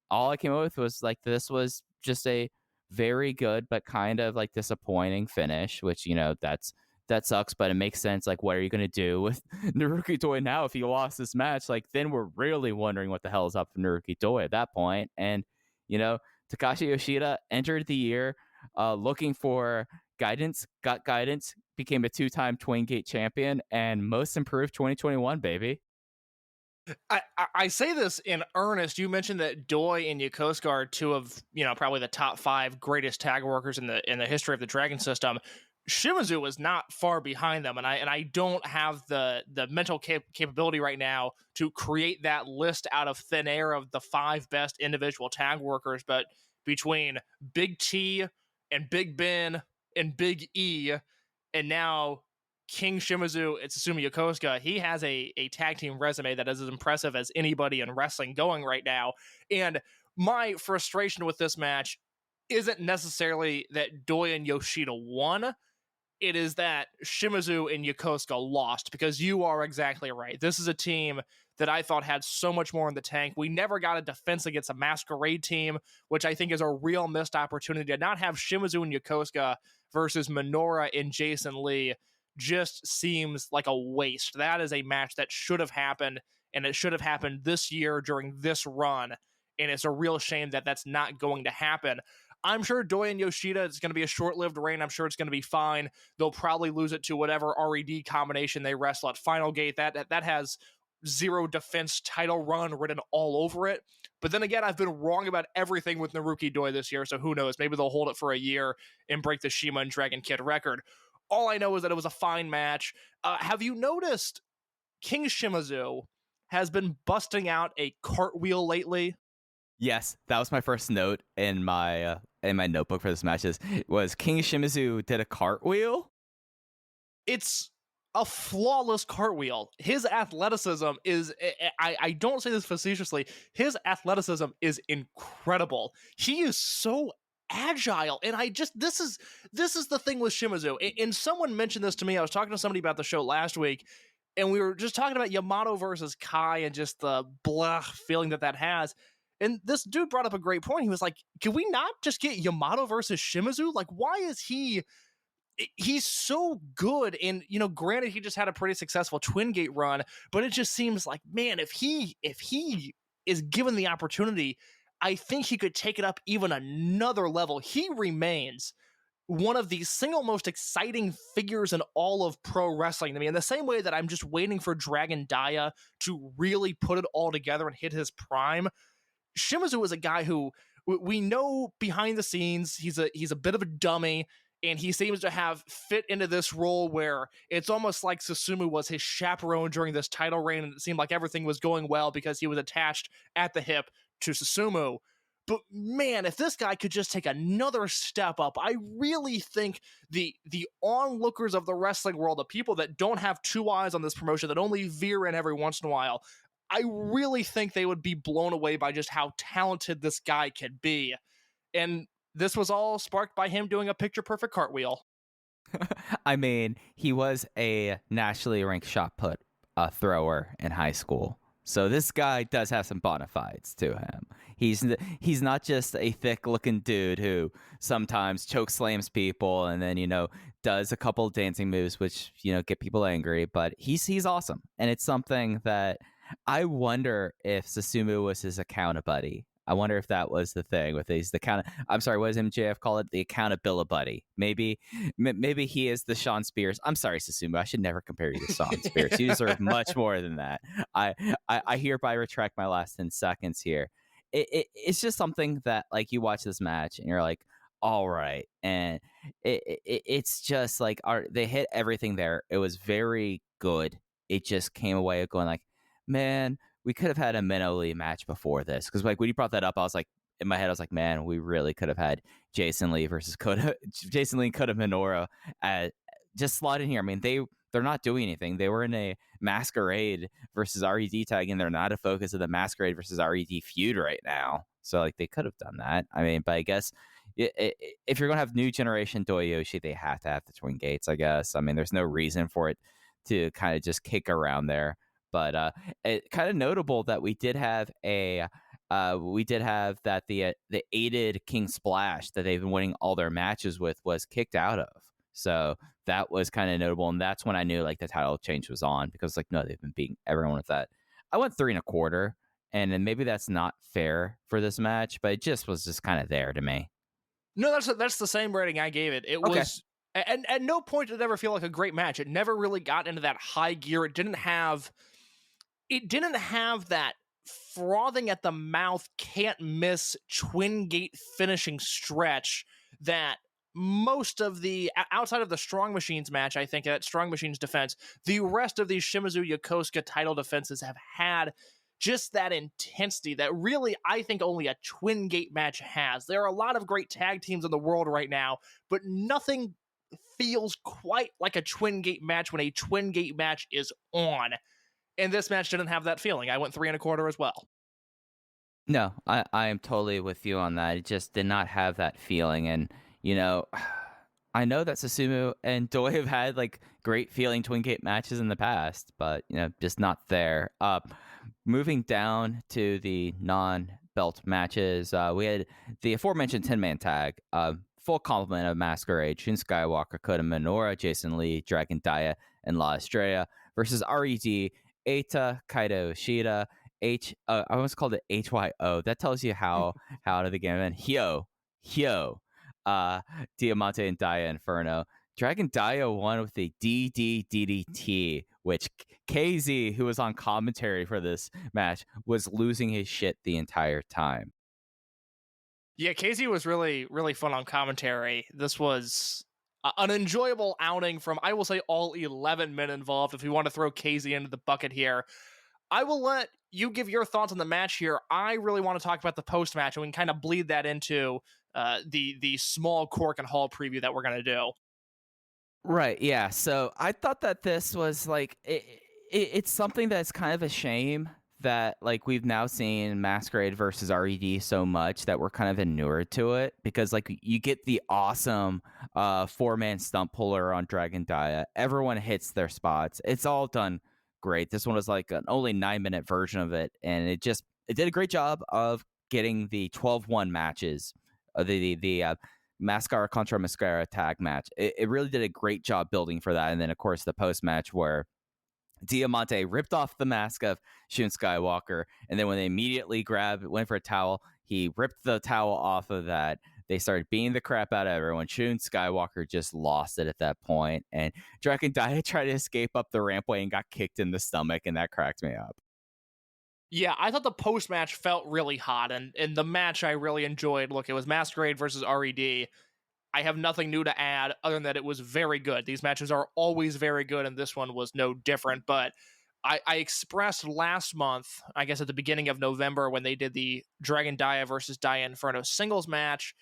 all I came up with was like, this was just a very good but kind of like disappointing finish, which that sucks, but it makes sense. Like, what are you going to do with Naruki Doi now if he lost this match? Like, then we're really wondering what the hell is up for Naruki Doi at that point. And, Takashi Yoshida entered the year looking for guidance, got guidance, became a 2-time Twin Gate champion, and most improved 2021, baby. I say this in earnest. You mentioned that Doi and Yokosuka are two of probably the top 5 greatest tag workers in the history of the Dragon System. Shimizu was not far behind them, and I don't have the mental capability right now to create that list out of thin air of the 5 best individual tag workers. But between Big T and Big Ben and Big E, and now King Shimizu and Susumu Yokosuka, he has a tag team resume that is as impressive as anybody in wrestling going right now. And my frustration with this match isn't necessarily that Doi and Yoshida won. It is that Shimizu and Yokosuka lost, because you are exactly right. This is a team that I thought had so much more in the tank. We never got a defense against a Masquerade team, which I think is a real missed opportunity. To not have Shimizu and Yokosuka versus Minoura and Jason Lee just seems like a waste. That is a match that should have happened, and it should have happened this year during this run, and it's a real shame that that's not going to happen. I'm sure Doi and Yoshida, it's going to be a short-lived reign. I'm sure it's going to be fine. They'll probably lose it to whatever RED combination they wrestle at Final Gate. That has zero defense title run written all over it. But then again, I've been wrong about everything with Naruki Doi this year, so who knows? Maybe they'll hold it for a year and break the Shima and Dragon Kid record. All I know is that it was a fine match. Have you noticed King Shimizu has been busting out a cartwheel lately? Yes, that was my first note in my notebook for this match. Was King Shimizu did a cartwheel? It's a flawless cartwheel. His athleticism is, I don't say this facetiously, his athleticism is incredible. He is so agile, and this is the thing with Shimizu. And someone mentioned this to me. I was talking to somebody about the show last week, and we were just talking about Yamato versus Kai and just the blah feeling that has. And this dude brought up a great point. He was like, can we not just get Yamato versus Shimizu? Like, why is he's so good? And, granted, he just had a pretty successful Twin Gate run, but it just seems like, man, if he is given the opportunity, I think he could take it up even another level. He remains one of the single most exciting figures in all of pro wrestling to me, in the same way that I'm just waiting for Dragon Dia to really put it all together and hit his prime. Shimizu is a guy who we know behind the scenes, he's a bit of a dummy, and he seems to have fit into this role where it's almost like Susumu was his chaperone during this title reign, and it seemed like everything was going well because he was attached at the hip to Susumu. But man, if this guy could just take another step up, I really think the onlookers of the wrestling world, the people that don't have two eyes on this promotion, that only veer in every once in a while, I really think they would be blown away by just how talented this guy can be. And this was all sparked by him doing a picture-perfect cartwheel. I mean, he was a nationally ranked shot put thrower in high school. So this guy does have some bona fides to him. He's not just a thick-looking dude who sometimes choke slams people and then, does a couple dancing moves which, get people angry, but he's awesome. And it's something that I wonder if Susumu was his account buddy. I wonder if that was the thing with these I'm sorry, what does MJF call it? The accountability buddy. Maybe he is the Sean Spears. I'm sorry, Susumu. I should never compare you to Sean Spears. You deserve much more than that. I hereby retract my last 10 seconds here. It's just something that like you watch this match and you're like, all right, and it's just like they hit everything there. It was very good. It just came away going like, man, we could have had a Minnow Lee match before this. Because like when you brought that up, I was like, in my head, I was like, man, we really could have had Jason Lee versus Jason Lee and Kota Minoura just slot in here. I mean, they're not doing anything. They were in a Masquerade versus RED tag, and they're not a focus of the Masquerade versus RED feud right now. So like they could have done that. I mean, but I guess if you're gonna have new generation Doyoshi, they have to have the Twin Gates. I guess. I mean, there's no reason for it to kind of just kick around there. But it kind of notable that we did have the aided King Splash that they've been winning all their matches with was kicked out of. So that was kind of notable, and that's when I knew like the title change was on, because like no, they've been beating everyone with that. I went 3 1/4, and then maybe that's not fair for this match, but it just was just kind of there to me. No, that's the same rating I gave it. It Okay. was, and at no point did it ever feel like a great match. It never really got into that high gear. It didn't have that frothing at the mouth, can't miss Twin Gate finishing stretch that most of the, outside of the Strong Machines match, I think, at Strong Machines defense, the rest of these Shimizu Yokosuka title defenses have had just that intensity that really I think only a Twin Gate match has. There are a lot of great tag teams in the world right now, but nothing feels quite like a Twin Gate match when a Twin Gate match is on. And this match didn't have that feeling. I went 3 1/4 as well. No, I am totally with you on that. It just did not have that feeling. And, I know that Susumu and Doi have had like great feeling Twin Gate matches in the past, but, just not there. Moving down to the non-belt matches, we had the aforementioned 10-man tag, full complement of Masquerade, Shun Skywalker, Kota Minoura, Jason Lee, Dragon Dia, and La Estrella versus RED, Eita, Kaito Ishida, I almost called it HYO. That tells you how out of the game. And Hyo, Diamante and Dia Inferno. Dragon Dia won with a DDDDT, which KZ, who was on commentary for this match, was losing his shit the entire time. Yeah, KZ was really, really fun on commentary. This was an enjoyable outing from, I will say, all 11 men involved. If we want to throw KZ into the bucket here, I will let you give your thoughts on the match here. I really want to talk about the post-match, and we can kind of bleed that into the small Cork and Hall preview that we're going to do. Right, yeah. So I thought that this was like, it's something that's kind of a shame that like we've now seen Masquerade versus RED so much that we're kind of inured to it, because like you get the awesome 4-man stump puller on Dragon Dia. Everyone hits their spots. It's all done great. This one was like an only 9-minute version of it, and it did a great job of getting the 12-1 matches, the Mascara contra Mascara tag match. It really did a great job building for that. And then of course the post match where Diamante ripped off the mask of Shun Skywalker, and then when they immediately went for a towel, he ripped the towel off of that. They started beating the crap out of everyone. Shun Skywalker just lost it at that point, and Dragon Dia tried to escape up the rampway and got kicked in the stomach, and that cracked me up. Yeah, I thought the post-match felt really hot, and the match I really enjoyed. Look, it was Masquerade versus RED. I have nothing new to add other than that it was very good. These matches are always very good, and this one was no different. But I expressed last month, I guess at the beginning of November, when they did the Dragon Dia versus Dia Inferno singles match,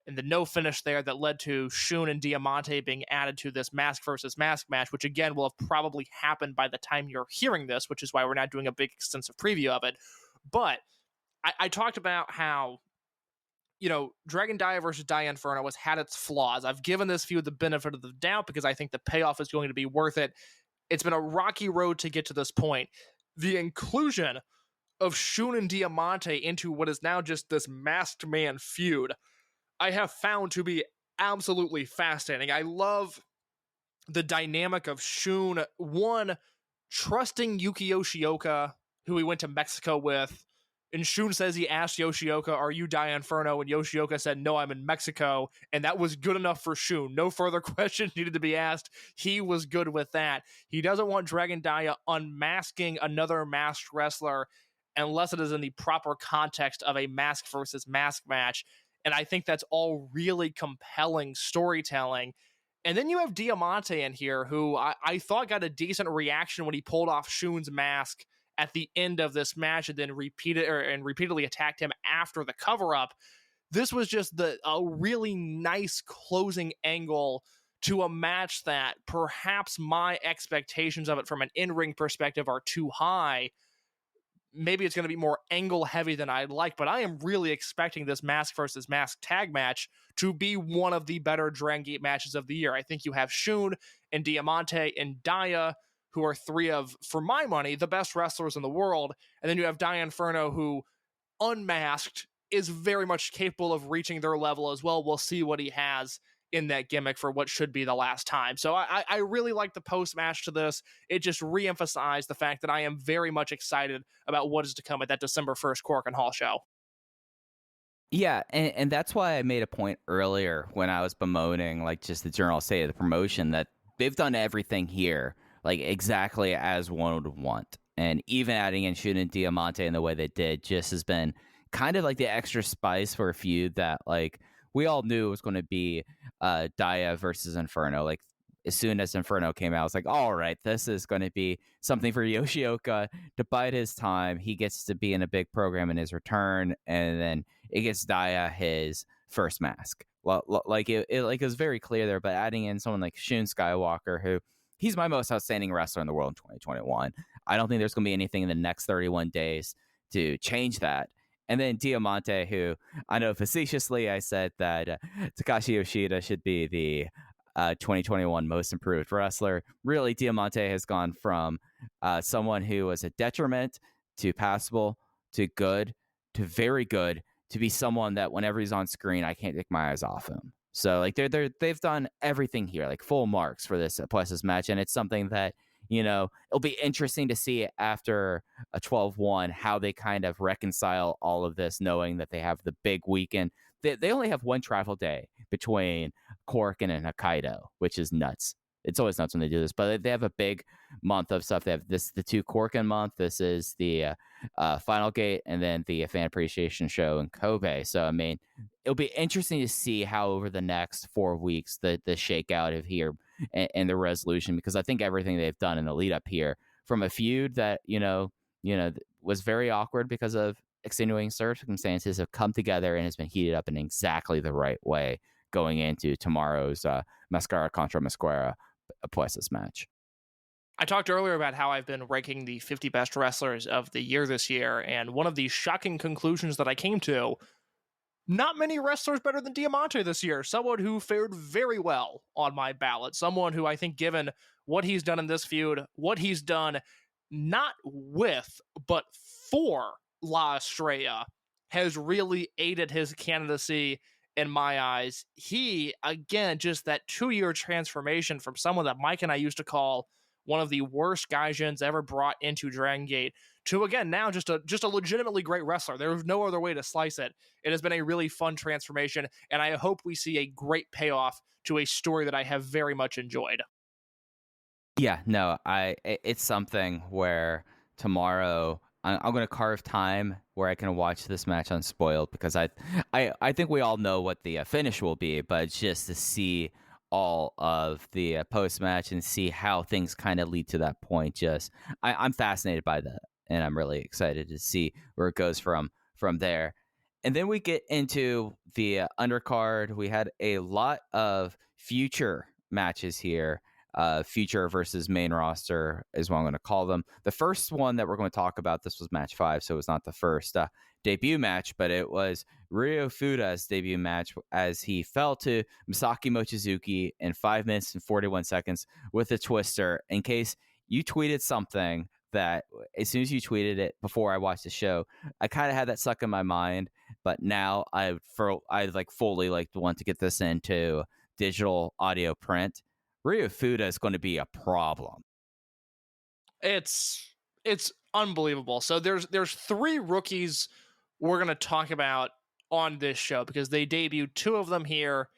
and the no finish there that led to Shun and Diamante being added to this mask versus mask match, which again will have probably happened by the time you're hearing this, which is why we're not doing a big extensive preview of it. But I talked about how, Dragon Dia versus Dia Inferno has had its flaws. I've given this feud the benefit of the doubt because I think the payoff is going to be worth it. It's been a rocky road to get to this point. The inclusion of Shun and Diamante into what is now just this masked man feud, I have found to be absolutely fascinating. I love the dynamic of Shun, one, trusting Yuki Yoshioka, who he went to Mexico with, and Shun says he asked Yoshioka, "Are you Dia Inferno?" And Yoshioka said, "No, I'm in Mexico." And that was good enough for Shun. No further questions needed to be asked. He was good with that. He doesn't want Dragon Dia unmasking another masked wrestler unless it is in the proper context of a mask versus mask match. And I think that's all really compelling storytelling. And then you have Diamante in here, who I thought got a decent reaction when he pulled off Shun's mask at the end of this match and then repeatedly attacked him after the cover-up. This was just a really nice closing angle to a match that perhaps my expectations of it from an in-ring perspective are too high. Maybe it's going to be more angle heavy than I'd like, but I am really expecting this mask versus mask tag match to be one of the better Dragongate matches of the year. I think you have Shun and Diamante and Dia, who are three of, for my money, the best wrestlers in the world. And then you have Dia Inferno, who, unmasked, is very much capable of reaching their level as well. We'll see what he has in that gimmick for what should be the last time. So I really like the post-match to this. It just re-emphasized the fact that I am very much excited about what is to come at that December 1st Cork and Hall show. Yeah, and that's why I made a point earlier when I was bemoaning, like, just the general state of the promotion, that they've done everything here, like, exactly as one would want. And even adding in Shun and Diamante in the way they did just has been kind of like the extra spice for a feud that, like, we all knew it was going to be Dia versus Inferno. Like, as soon as Inferno came out, I was like, all right, this is going to be something for Yoshioka to bide his time. He gets to be in a big program in his return, and then it gets Dia his first mask. Well, like it was very clear there, but adding in someone like Shun Skywalker, who he's my most outstanding wrestler in the world in 2021. I don't think there's going to be anything in the next 31 days to change that. And then Diamante, who I know facetiously I said that Takashi Yoshida should be the 2021 most improved wrestler. Really, Diamante has gone from someone who was a detriment to passable to good to very good to be someone that whenever he's on screen, I can't take my eyes off him. So like they've done everything here, like full marks for this match, and it's something that, it'll be interesting to see after a 12-1 how they kind of reconcile all of this, knowing that they have the big weekend. They only have one travel day between Cork and Hokkaido, which is nuts. It's always nuts when they do this, but they have a big month of stuff. They have the 2 Corkin month. This is the Final Gate, and then the Fan Appreciation Show in Kobe. So, I mean, it'll be interesting to see how over the next 4 weeks the shakeout of here and the resolution, because I think everything they've done in the lead up here from a feud that, was very awkward because of extenuating circumstances have come together and has been heated up in exactly the right way going into tomorrow's Mascara contra Mascara Puesas match. I talked earlier about how I've been ranking the 50 best wrestlers of the year this year, and one of the shocking conclusions that I came to, not many wrestlers better than Diamante this year. Someone who fared very well on my ballot. Someone who I think, given what he's done in this feud, what he's done not with, but for La Estrella, has really aided his candidacy in my eyes. He, again, just that 2-year transformation from someone that Mike and I used to call one of the worst gaijins ever brought into Dragongate to, again, now just a legitimately great wrestler. There's no other way to slice it. It has been a really fun transformation, and I hope we see a great payoff to a story that I have very much enjoyed. Yeah, no, it's something where tomorrow I'm going to carve time where I can watch this match unspoiled, because I think we all know what the finish will be, but just to see all of the post-match and see how things kind of lead to that point, I'm fascinated by that, and I'm really excited to see where it goes from there. And then we get into the undercard. We had a lot of future matches here. Future versus main roster is what I'm going to call them. The first one that we're going to talk about, this was match 5, so it was not the first debut match, but it was Ryo Fuda's debut match as he fell to Masaki Mochizuki in 5 minutes and 41 seconds with a twister. In case you tweeted something that as soon as you tweeted it before I watched the show, I kind of had that stuck in my mind, but now I like fully like want to get this into digital audio print. Ryo Fuda is going to be a problem. It's unbelievable. So there's 3 rookies we're going to talk about on this show because they debuted 2 of them here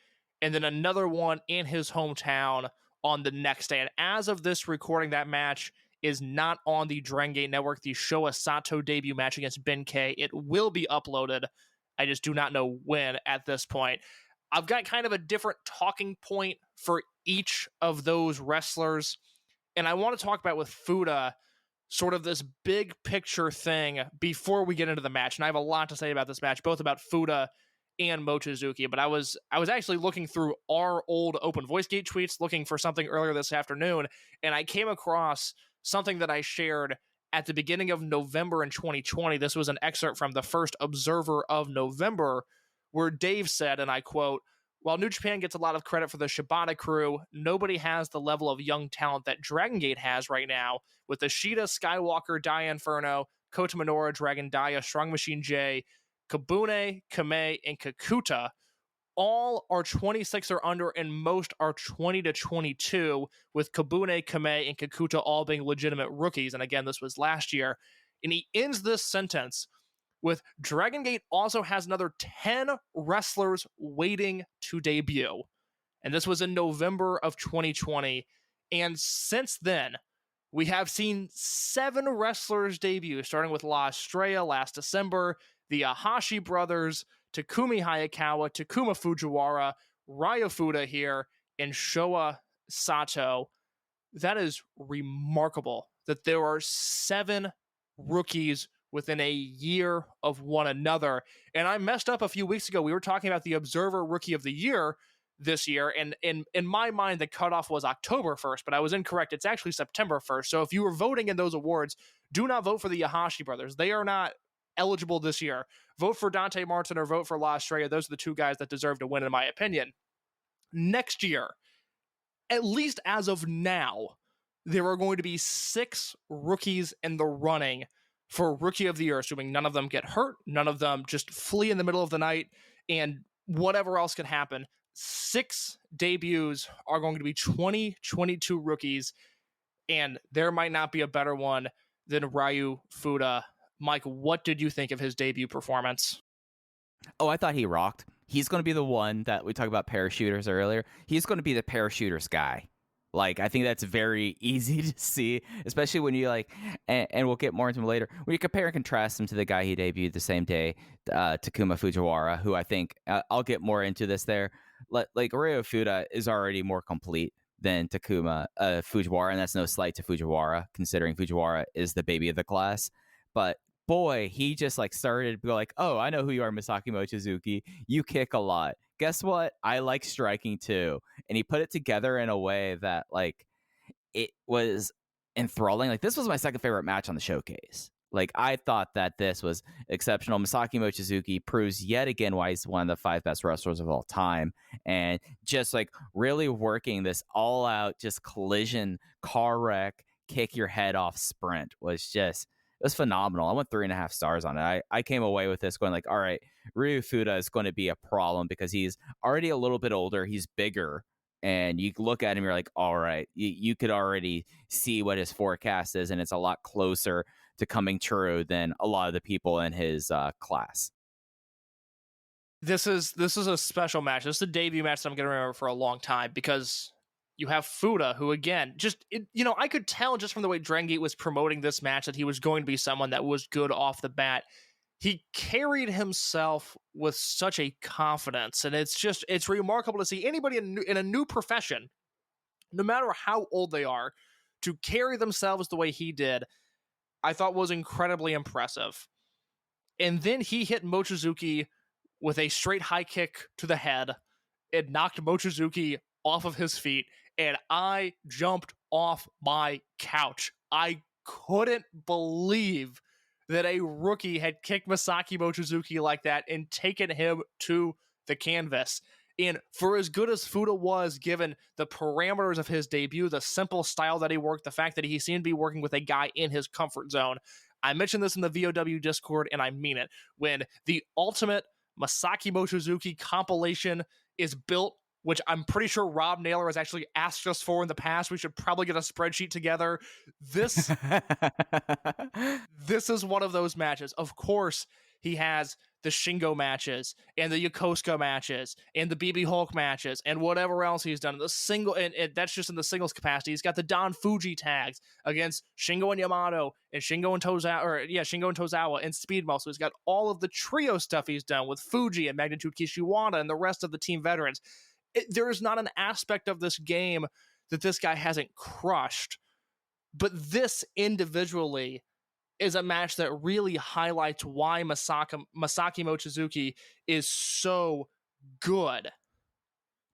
and then another one in his hometown on the next day. And as of this recording, that match is not on the Dragongate Network. The Showa Sato debut match against Ben-K. It will be uploaded. I just do not know when at this point. I've got kind of a different talking point for each of those wrestlers. And I want to talk about with Fuda sort of this big picture thing before we get into the match. And I have a lot to say about this match, both about Fuda and Mochizuki. But I was actually looking through our old Open Voice Gate tweets, looking for something earlier this afternoon, and I came across something that I shared at the beginning of November in 2020. This was an excerpt from the first Observer of November, where Dave said, and I quote, "While New Japan gets a lot of credit for the Shibata crew, nobody has the level of young talent that Dragongate has right now, with Ishida, Skywalker, Dia Inferno, Kota Minoura, Dragon Dia, Strong Machine J, Kabune, Kame, and Kakuta. All are 26 or under, and most are 20 to 22, with Kabune, Kame, and Kakuta all being legitimate rookies." And again, this was last year. And he ends this sentence with, "Dragongate also has another 10 wrestlers waiting to debut." And this was in November of 2020. And since then, we have seen 7 wrestlers debut, starting with La Estrella last December, the Ahashi brothers, Takumi Hayakawa, Takuma Fujiwara, Ryo Fuda here, and Showa Sato. That is remarkable that there are 7 rookies within a year of one another. And I messed up a few weeks ago. We were talking about the Observer Rookie of the Year this year, and in my mind, the cutoff was October 1st, but I was incorrect. It's actually September 1st. So if you were voting in those awards, do not vote for the Yahashi brothers. They are not eligible this year. Vote for Dante Martin or vote for La Estrella. Those are the 2 guys that deserve to win, in my opinion. Next year, at least as of now, there are going to be 6 rookies in the running for Rookie of the Year, assuming none of them get hurt, none of them just flee in the middle of the night, and whatever else can happen. 6 debuts are going to be 2022 rookies, and there might not be a better one than Ryo Fuda. Mike, what did you think of his debut performance? Oh, I thought he rocked. He's going to be the one that we talked about parachuters earlier. He's going to be the parachuters guy. Like, I think that's very easy to see, especially when you and we'll get more into him later, when you compare and contrast him to the guy he debuted the same day, Takuma Fujiwara, who I think, I'll get more into this there. Like, Ryo Fuda is already more complete than Takuma Fujiwara, and that's no slight to Fujiwara, considering Fujiwara is the baby of the class. But boy, he just started to go oh, I know who you are, Masaki Mochizuki. You kick a lot. Guess what? I like striking too. And he put it together in a way that it was enthralling. This was my second favorite match on the showcase. I thought that this was exceptional. Masaki Mochizuki proves yet again why he's one of the 5 best wrestlers of all time. And just really working this all out, just collision, car wreck, kick your head off sprint was just, it was phenomenal. I went 3.5 stars on it. I came away with this going all right, Ryo Fuda is going to be a problem because he's already a little bit older. He's bigger. And you look at him, you're all right, you could already see what his forecast is. And it's a lot closer to coming true than a lot of the people in his class. This is a special match. This is a debut match that I'm going to remember for a long time because you have Fuda, who again, I could tell just from the way Dragongate was promoting this match that he was going to be someone that was good off the bat. He carried himself with such a confidence, and it's remarkable to see anybody in a new profession, no matter how old they are, to carry themselves the way he did, I thought was incredibly impressive. And then he hit Mochizuki with a straight high kick to the head. It knocked Mochizuki off of his feet, and I jumped off my couch. I couldn't believe that a rookie had kicked Masaki Mochizuki like that and taken him to the canvas. And for as good as Fuda was, given the parameters of his debut, the simple style that he worked, the fact that he seemed to be working with a guy in his comfort zone, I mentioned this in the VOW Discord, and I mean it. When the ultimate Masaki Mochizuki compilation is built, which I'm pretty sure Rob Naylor has actually asked us for in the past, we should probably get a spreadsheet together. This is one of those matches. Of course, he has the Shingo matches and the Yokosuka matches and the BB Hulk matches and whatever else he's done. The single, and that's just in the singles capacity. He's got the Don Fuji tags against Shingo and Yamato and Shingo and Tozawa and Speed Muscle. He's got all of the trio stuff he's done with Fuji and Magnitude Kishiwada and the rest of the team veterans. There is not an aspect of this game that this guy hasn't crushed, but this individually is a match that really highlights why Masaki Mochizuki is so good,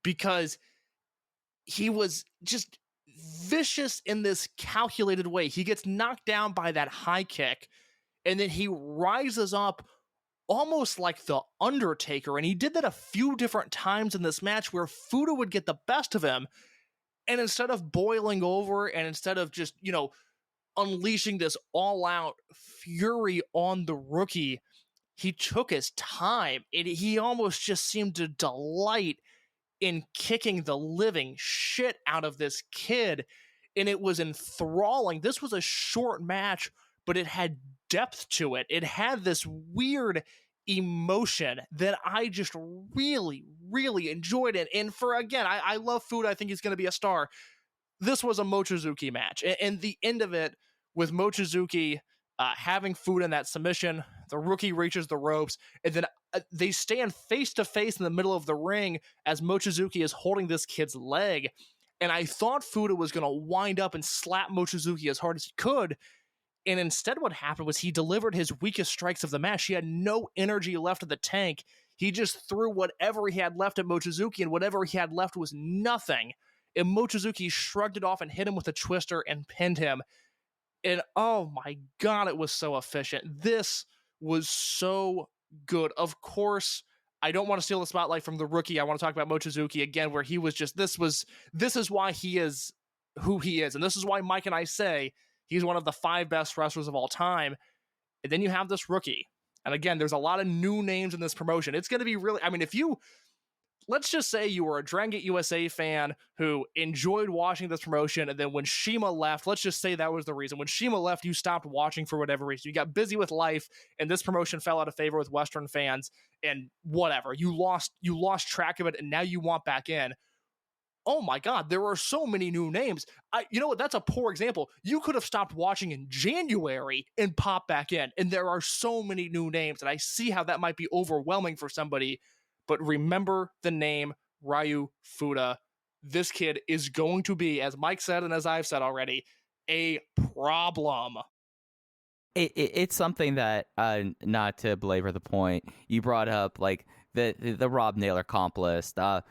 because he was just vicious in this calculated way. He gets knocked down by that high kick, and then he rises up almost like the Undertaker, and he did that a few different times in this match where Fuda would get the best of him, and instead of boiling over and instead of just, unleashing this all-out fury on the rookie, he took his time, and he almost just seemed to delight in kicking the living shit out of this kid, and it was enthralling. This was a short match, but it had depth to it. It had this weird emotion that I just really, really enjoyed it. And I love Fuda. I think he's going to be a star. This was a Mochizuki match, and the end of it with Mochizuki having Fuda in that submission, the rookie reaches the ropes, and then they stand face to face in the middle of the ring as Mochizuki is holding this kid's leg, and I thought Fuda was going to wind up and slap Mochizuki as hard as he could, and instead what happened was he delivered his weakest strikes of the match. He had no energy left in the tank. He just threw whatever he had left at Mochizuki, and whatever he had left was nothing. And Mochizuki shrugged it off and hit him with a twister and pinned him. And oh my God, it was so efficient. This was so good. Of course, I don't want to steal the spotlight from the rookie. I want to talk about Mochizuki again, where he was just, this is why he is who he is. And this is why Mike and I say he's one of the 5 best wrestlers of all time. And then you have this rookie. And again, there's a lot of new names in this promotion. It's going to be really, let's just say you were a Dragongate USA fan who enjoyed watching this promotion, and then when Shima left, let's just say that was the reason. When Shima left, you stopped watching for whatever reason. You got busy with life, and this promotion fell out of favor with Western fans, and whatever. You lost track of it, and now you want back in. Oh my God, there are so many new names. You know what? That's a poor example. You could have stopped watching in January and popped back in, and there are so many new names, and I see how that might be overwhelming for somebody. But remember the name Ryu Fuda. This kid is going to be, as Mike said and as I've said already, a problem. It's something that, not to belabor the point, you brought up, like the Rob Naylor comp list. The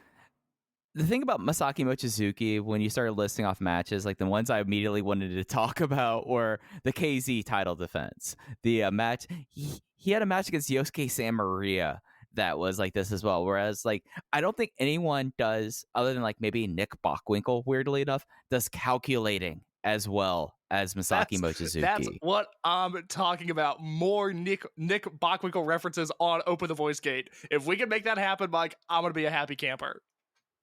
thing about Masaki Mochizuki, when you started listing off matches, like the ones I immediately wanted to talk about were the KZ title defense. The match, he had a match against Yosuke San Maria that was like this as well, whereas like I don't think anyone does, other than like maybe Nick Bockwinkel, weirdly enough, does calculating as well as Masaki Mochizuki. That's what I'm talking about. More Nick Bockwinkel references on Open the Voice Gate. If we can make that happen, Mike, I'm gonna be a happy camper.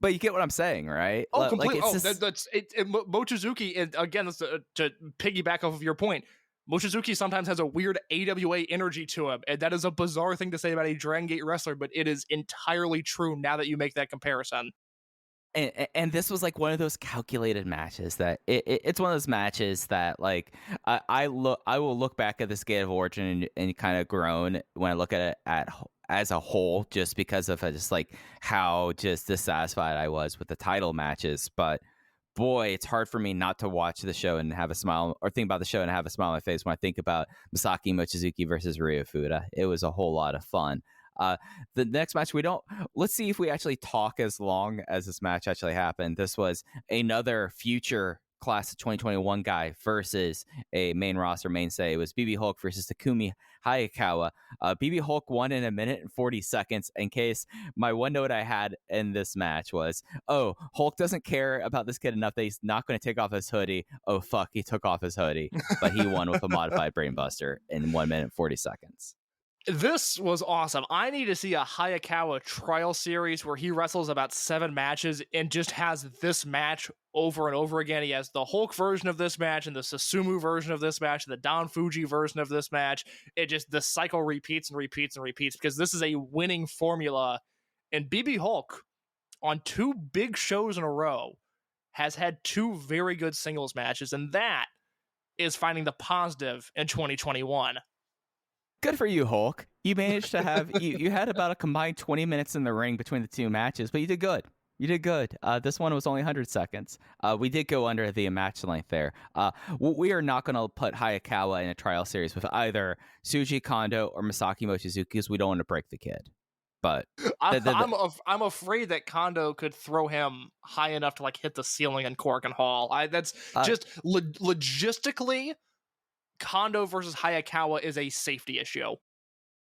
But you get what I'm saying, right? Oh, completely. Like, That's Mochizuki, and again, that's to piggyback off of your point, Mochizuki sometimes has a weird AWA energy to him, and that is a bizarre thing to say about a Dragongate wrestler, but it is entirely true now that you make that comparison. And this was like one of those calculated matches that it's one of those matches that like I will look back at this Gate of Origin and kind of groan when I look at it as a whole, just because of just like how just dissatisfied I was with the title matches. But boy, it's hard for me not to watch the show and have a smile, or think about the show and have a smile on my face when I think about Masaki Mochizuki versus Ryu Fuda. It was a whole lot of fun. The next match, let's see if we actually talk as long as this match actually happened. This was another future class of 2021 guy versus a main roster mainstay. It was BB Hulk versus Takumi Hayakawa. BB Hulk won in 1:40. In case my one note I had in this match was, oh, Hulk doesn't care about this kid enough that he's not going to take off his hoodie. Oh, fuck, he took off his hoodie. But he won with a modified brainbuster in 1:40. This was awesome. I need to see a Hayakawa trial series where he wrestles about 7 matches and just has this match over and over again. He has the Hulk version of this match and the Susumu version of this match and the Don Fuji version of this match. The cycle repeats and repeats and repeats because this is a winning formula. And BB Hulk, on 2 big shows in a row, has had 2 very good singles matches, and that is finding the positive in 2021. Good for you, Hulk. You managed to have you had about a combined 20 minutes in the ring between the 2 matches, but you did good. You did good. This one was only 100 seconds. We did go under the match length there. We are not going to put Hayakawa in a trial series with either Shuji Kondo or Masaki Mochizuki because we don't want to break the kid. But I'm afraid that Kondo could throw him high enough to hit the ceiling in Cork and Hall. That's just logistically. Kondo versus Hayakawa is a safety issue.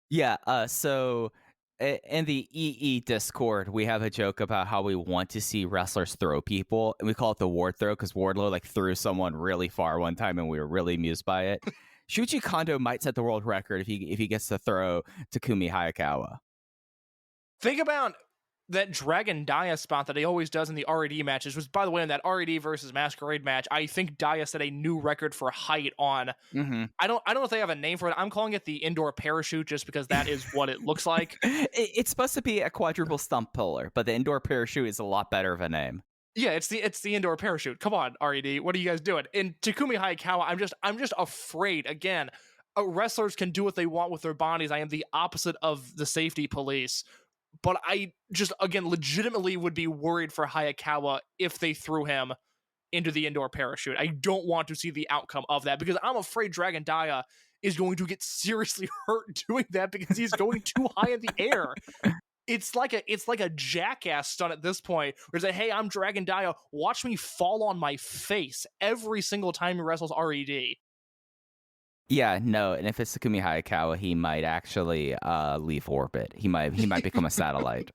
Yeah, so in the EE Discord, we have a joke about how we want to see wrestlers throw people, and we call it the Ward throw because Wardlow threw someone really far one time, and we were really amused by it. Shuji Kondo might set the world record if he gets to throw Takumi Hayakawa. Think about that Dragon Dia spot that he always does in the RED matches, which, by the way, in that RED versus Masquerade match, I think Dia set a new record for height on. Mm-hmm. I don't know if they have a name for it. I'm calling it the indoor parachute just because that is what it looks like. It's supposed to be a quadruple stump puller, but the indoor parachute is a lot better of a name. Yeah, it's the indoor parachute. Come on, RED, what are you guys doing? In Takumi Hayakawa, I'm just afraid. Again, wrestlers can do what they want with their bodies. I am the opposite of the safety police. But I just, again, legitimately would be worried for Hayakawa if they threw him into the indoor parachute. I don't want to see the outcome of that because I'm afraid Dragon Dia is going to get seriously hurt doing that because he's going too high in the air. It's like a jackass stunt at this point where it's like, hey, I'm Dragon Dia, watch me fall on my face every single time he wrestles RED. Yeah, no, and if it's Takumi Hayakawa, he might actually leave orbit. He might become a satellite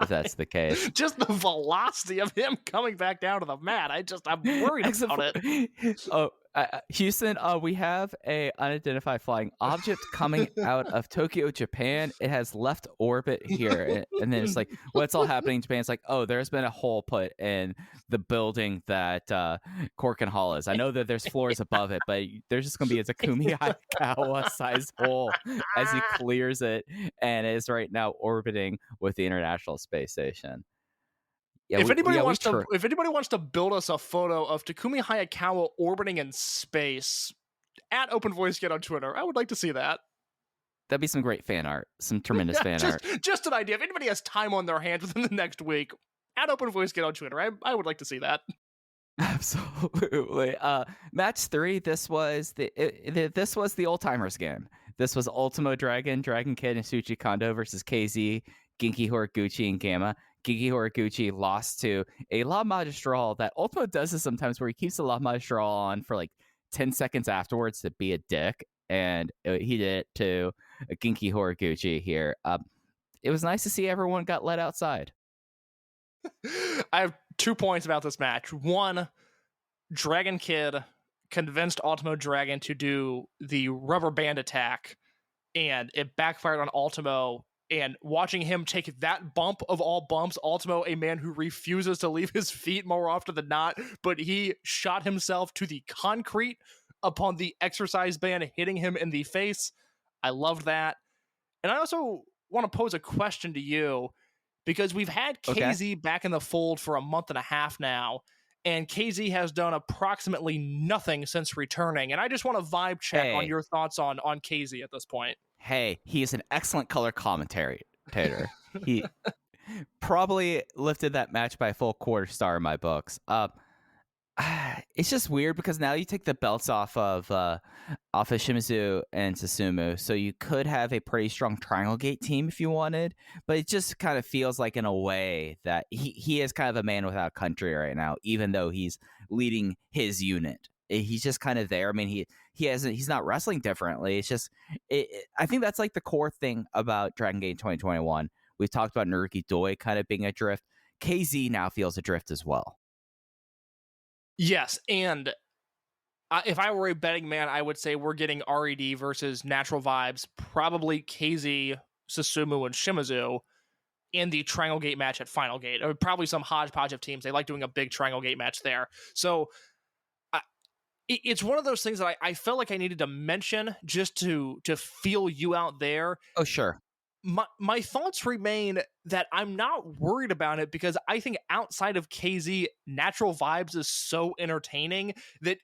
if that's the case. Just the velocity of him coming back down to the mat. I'm worried about it. Oh, Houston, we have a unidentified flying object coming out of Tokyo, Japan. It has left orbit here, and then it's like, what's all happening in Japan? It's like, oh, there's been a hole put in the building that Cork and Hall is. I know that there's floors above it, but there's just going to be a Takumi Hayakawa size hole as he clears it, and is right now orbiting with the International Space Station. Yeah, if anybody wants to build us a photo of Takumi Hayakawa orbiting in space at OpenVoiceGate on Twitter, I would like to see that. That'd be some great fan art, some tremendous fan art. Just an idea. If anybody has time on their hands within the next week, at OpenVoiceGate on Twitter, I would like to see that. Absolutely. Match 3. This was the old timers game. This was Ultimo Dragon, Dragon Kid, and Shuji Kondo versus KZ, Genki Horiguchi, and Gamma. Genki Horiguchi lost to a La Magistral that Ultimo does this sometimes where he keeps the La Magistral on for 10 seconds afterwards to be a dick, and he did it to Genki Horiguchi here. It was nice to see everyone got let outside. I have 2 points about this match. One, Dragon Kid convinced Ultimo Dragon to do the rubber band attack, and it backfired on Ultimo. And watching him take that bump of all bumps, Ultimo, a man who refuses to leave his feet more often than not, but he shot himself to the concrete upon the exercise band hitting him in the face. I loved that. And I also want to pose a question to you, because we've had KZ back in the fold for a month and a half now, and KZ has done approximately nothing since returning. And I just want to vibe check on your thoughts on KZ at this point. Hey, he is an excellent color commentator. He probably lifted that match by a full quarter star in my books. It's just weird because now you take the belts off of Shimizu and Susumu, so you could have a pretty strong Triangle Gate team if you wanted, but it just kind of feels like in a way that he is kind of a man without country right now, even though he's leading his unit. He's just kind of there. I mean, he's not wrestling differently. It's just I think that's like the core thing about Dragon Gate 2021. We've talked about Naruki Doi kind of being adrift. KZ now feels adrift as well. Yes, and if I were a betting man, I would say we're getting RED versus Natural Vibes, probably KZ, Susumu, and Shimizu in the Triangle Gate match at Final Gate, or probably some hodgepodge of teams. They like doing a big Triangle Gate match there. So it's one of those things that I felt like I needed to mention just to feel you out there. Oh, sure. My thoughts remain that I'm not worried about it because I think outside of KZ, Natural Vibes is so entertaining that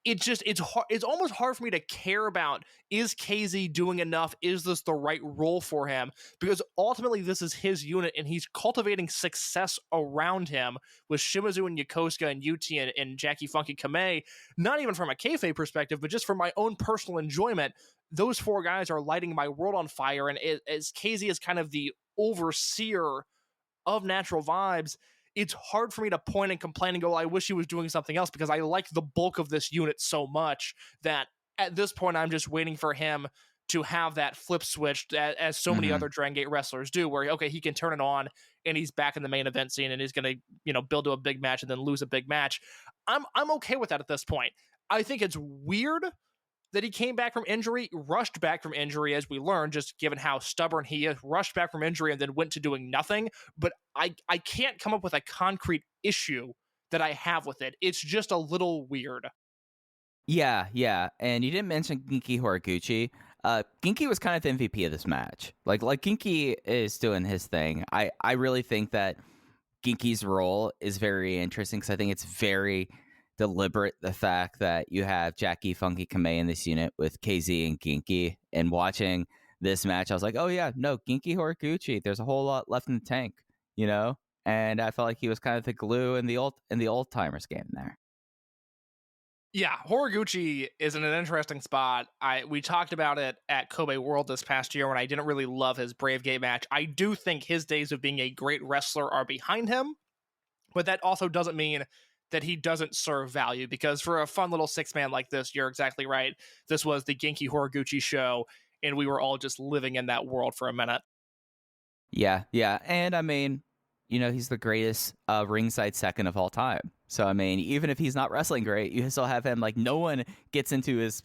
it's hard. It's almost hard for me to care about, is KZ doing enough? Is this the right role for him? Because ultimately this is his unit and he's cultivating success around him with Shimizu and Yokosuka and Yuti and Jackie Funky Kamei, not even from a kayfabe perspective, but just from my own personal enjoyment. Those four guys are lighting my world on fire, and as KZ is kind of the overseer of Natural Vibes, it's hard for me to point and complain and go, I wish he was doing something else, because I like the bulk of this unit so much that at this point I'm just waiting for him to have that flip switch as so many other Dragon Gate wrestlers do, where, okay, he can turn it on and he's back in the main event scene and he's going to, build to a big match and then lose a big match. I'm okay with that at this point. I think it's weird that he came back from injury, rushed back from injury, as we learned, just given how stubborn he is, rushed back from injury and then went to doing nothing. But I can't come up with a concrete issue that I have with it. It's just a little weird. Yeah. And you didn't mention Genki Horiguchi. Genki was kind of the MVP of this match. Like Genki is doing his thing. I really think that Genki's role is very interesting because I think it's very deliberate, the fact that you have Jackie Funky Kamei in this unit with KZ and Genki. And watching this match, I was like, oh yeah, no, Genki Horiguchi, there's a whole lot left in the tank, and I felt like he was kind of the glue in the old timers game there. Yeah, Horiguchi is in an interesting spot. We talked about it at Kobe World this past year when I didn't really love his Brave Gate match. I do think his days of being a great wrestler are behind him, but that also doesn't mean that he doesn't serve value, because for a fun little six-man like this, you're exactly right. This was the Genki Horiguchi show, and we were all just living in that world for a minute. Yeah. And I mean, he's the greatest ringside second of all time. So, I mean, even if he's not wrestling great, you still have him. Like, no one gets into his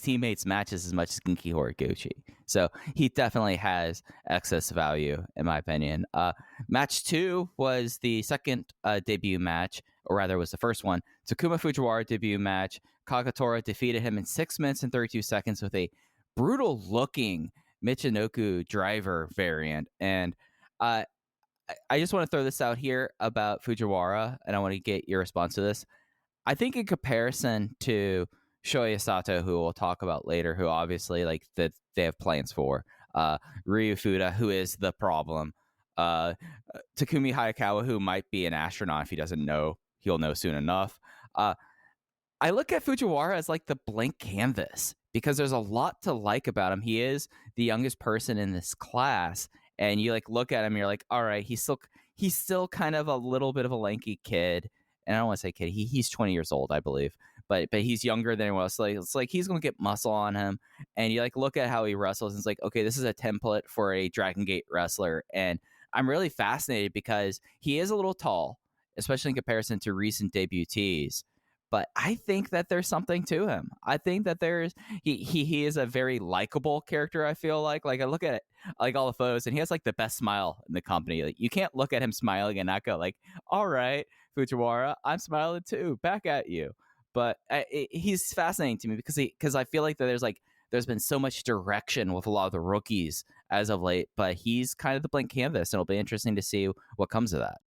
teammates' matches as much as Genki Horiguchi. So he definitely has excess value, in my opinion. Match 2 was the second debut match, or rather was the first one. Takuma Fujiwara debut match. Kagatora defeated him in 6 minutes and 32 seconds with a brutal-looking Michinoku driver variant. And I just want to throw this out here about Fujiwara, and I want to get your response to this. I think in comparison to Shoya Sato, who we'll talk about later, who obviously that they have plans for, Ryu Fuda, who is the problem, Takumi Hayakawa, who might be an astronaut if he doesn't know. He'll know soon enough. I look at Fujiwara as like the blank canvas because there's a lot to like about him. He is the youngest person in this class. And you look at him, and you're like, all right, he's still kind of a little bit of a lanky kid. And I don't want to say kid, he's 20 years old, I believe, but he's younger than anyone else. So it's like he's gonna get muscle on him. And you look at how he wrestles, and it's like, okay, this is a template for a Dragon Gate wrestler. And I'm really fascinated because he is a little tall, especially in comparison to recent debutees. But I think that there's something to him. I think that he is a very likable character. I feel like I look at all the photos, and he has the best smile in the company. You can't look at him smiling and not go all right, Fujiwara, I'm smiling too, back at you. But he's fascinating to me because I feel like that there's been so much direction with a lot of the rookies as of late, but he's kind of the blank canvas, and it'll be interesting to see what comes of that.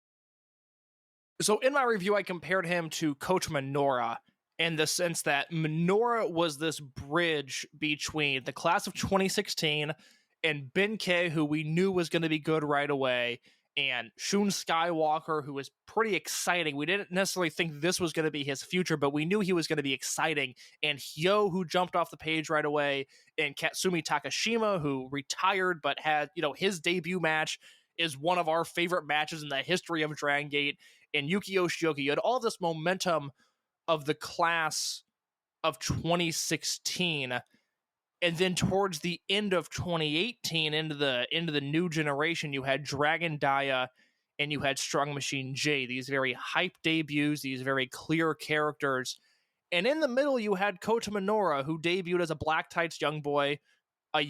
So in my review, I compared him to Coach Minoura in the sense that Minoura was this bridge between the class of 2016 and Ben-K, who we knew was going to be good right away, and Shun Skywalker, who was pretty exciting. We didn't necessarily think this was going to be his future, but we knew he was going to be exciting. And Hyo, who jumped off the page right away, and Katsumi Takashima, who retired but had, his debut match is one of our favorite matches in the history of Dragongate, and Yukio Shioki. You had all this momentum of the class of 2016. And then towards the end of 2018, into the new generation, you had Dragon Dia and you had Strong Machine J, these very hype debuts, these very clear characters. And in the middle, you had Kota Minoura, who debuted as a Black Tights young boy a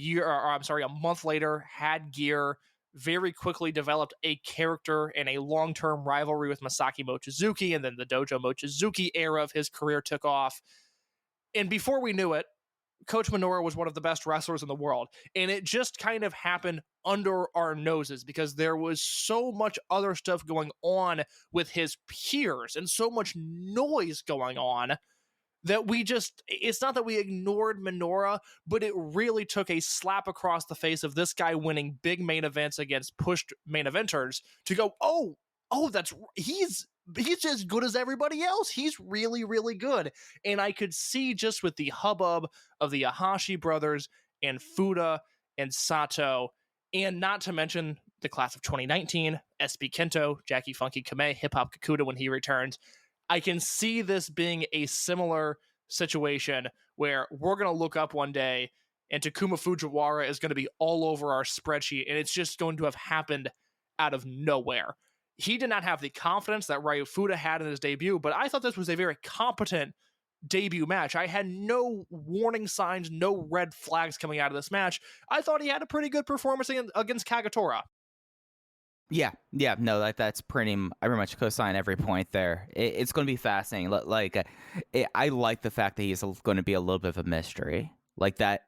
month later, had gear, very quickly developed a character and a long-term rivalry with Masaki Mochizuki, and then the Dojo Mochizuki era of his career took off. And before we knew it, Coach Minoura was one of the best wrestlers in the world. And it just kind of happened under our noses because there was so much other stuff going on with his peers and so much noise going on that it's not that we ignored Minoura, but it really took a slap across the face of this guy winning big main events against pushed main eventers to go, he's as good as everybody else. He's really, really good. And I could see just with the hubbub of the Ahashi brothers and Fuda and Sato, and not to mention the class of 2019, SB Kento, Jackie Funky Kame, Hip Hop Kakuta when he returns. I can see this being a similar situation where we're going to look up one day and Takuma Fujiwara is going to be all over our spreadsheet, and it's just going to have happened out of nowhere. He did not have the confidence that Ryu Fuda had in his debut, but I thought this was a very competent debut match. I had no warning signs, no red flags coming out of this match. I thought he had a pretty good performance against Kagetora. Yeah, no, that's pretty. I very much co-sign every point there. It's going to be fascinating. I like the fact that he's going to be a little bit of a mystery. Like that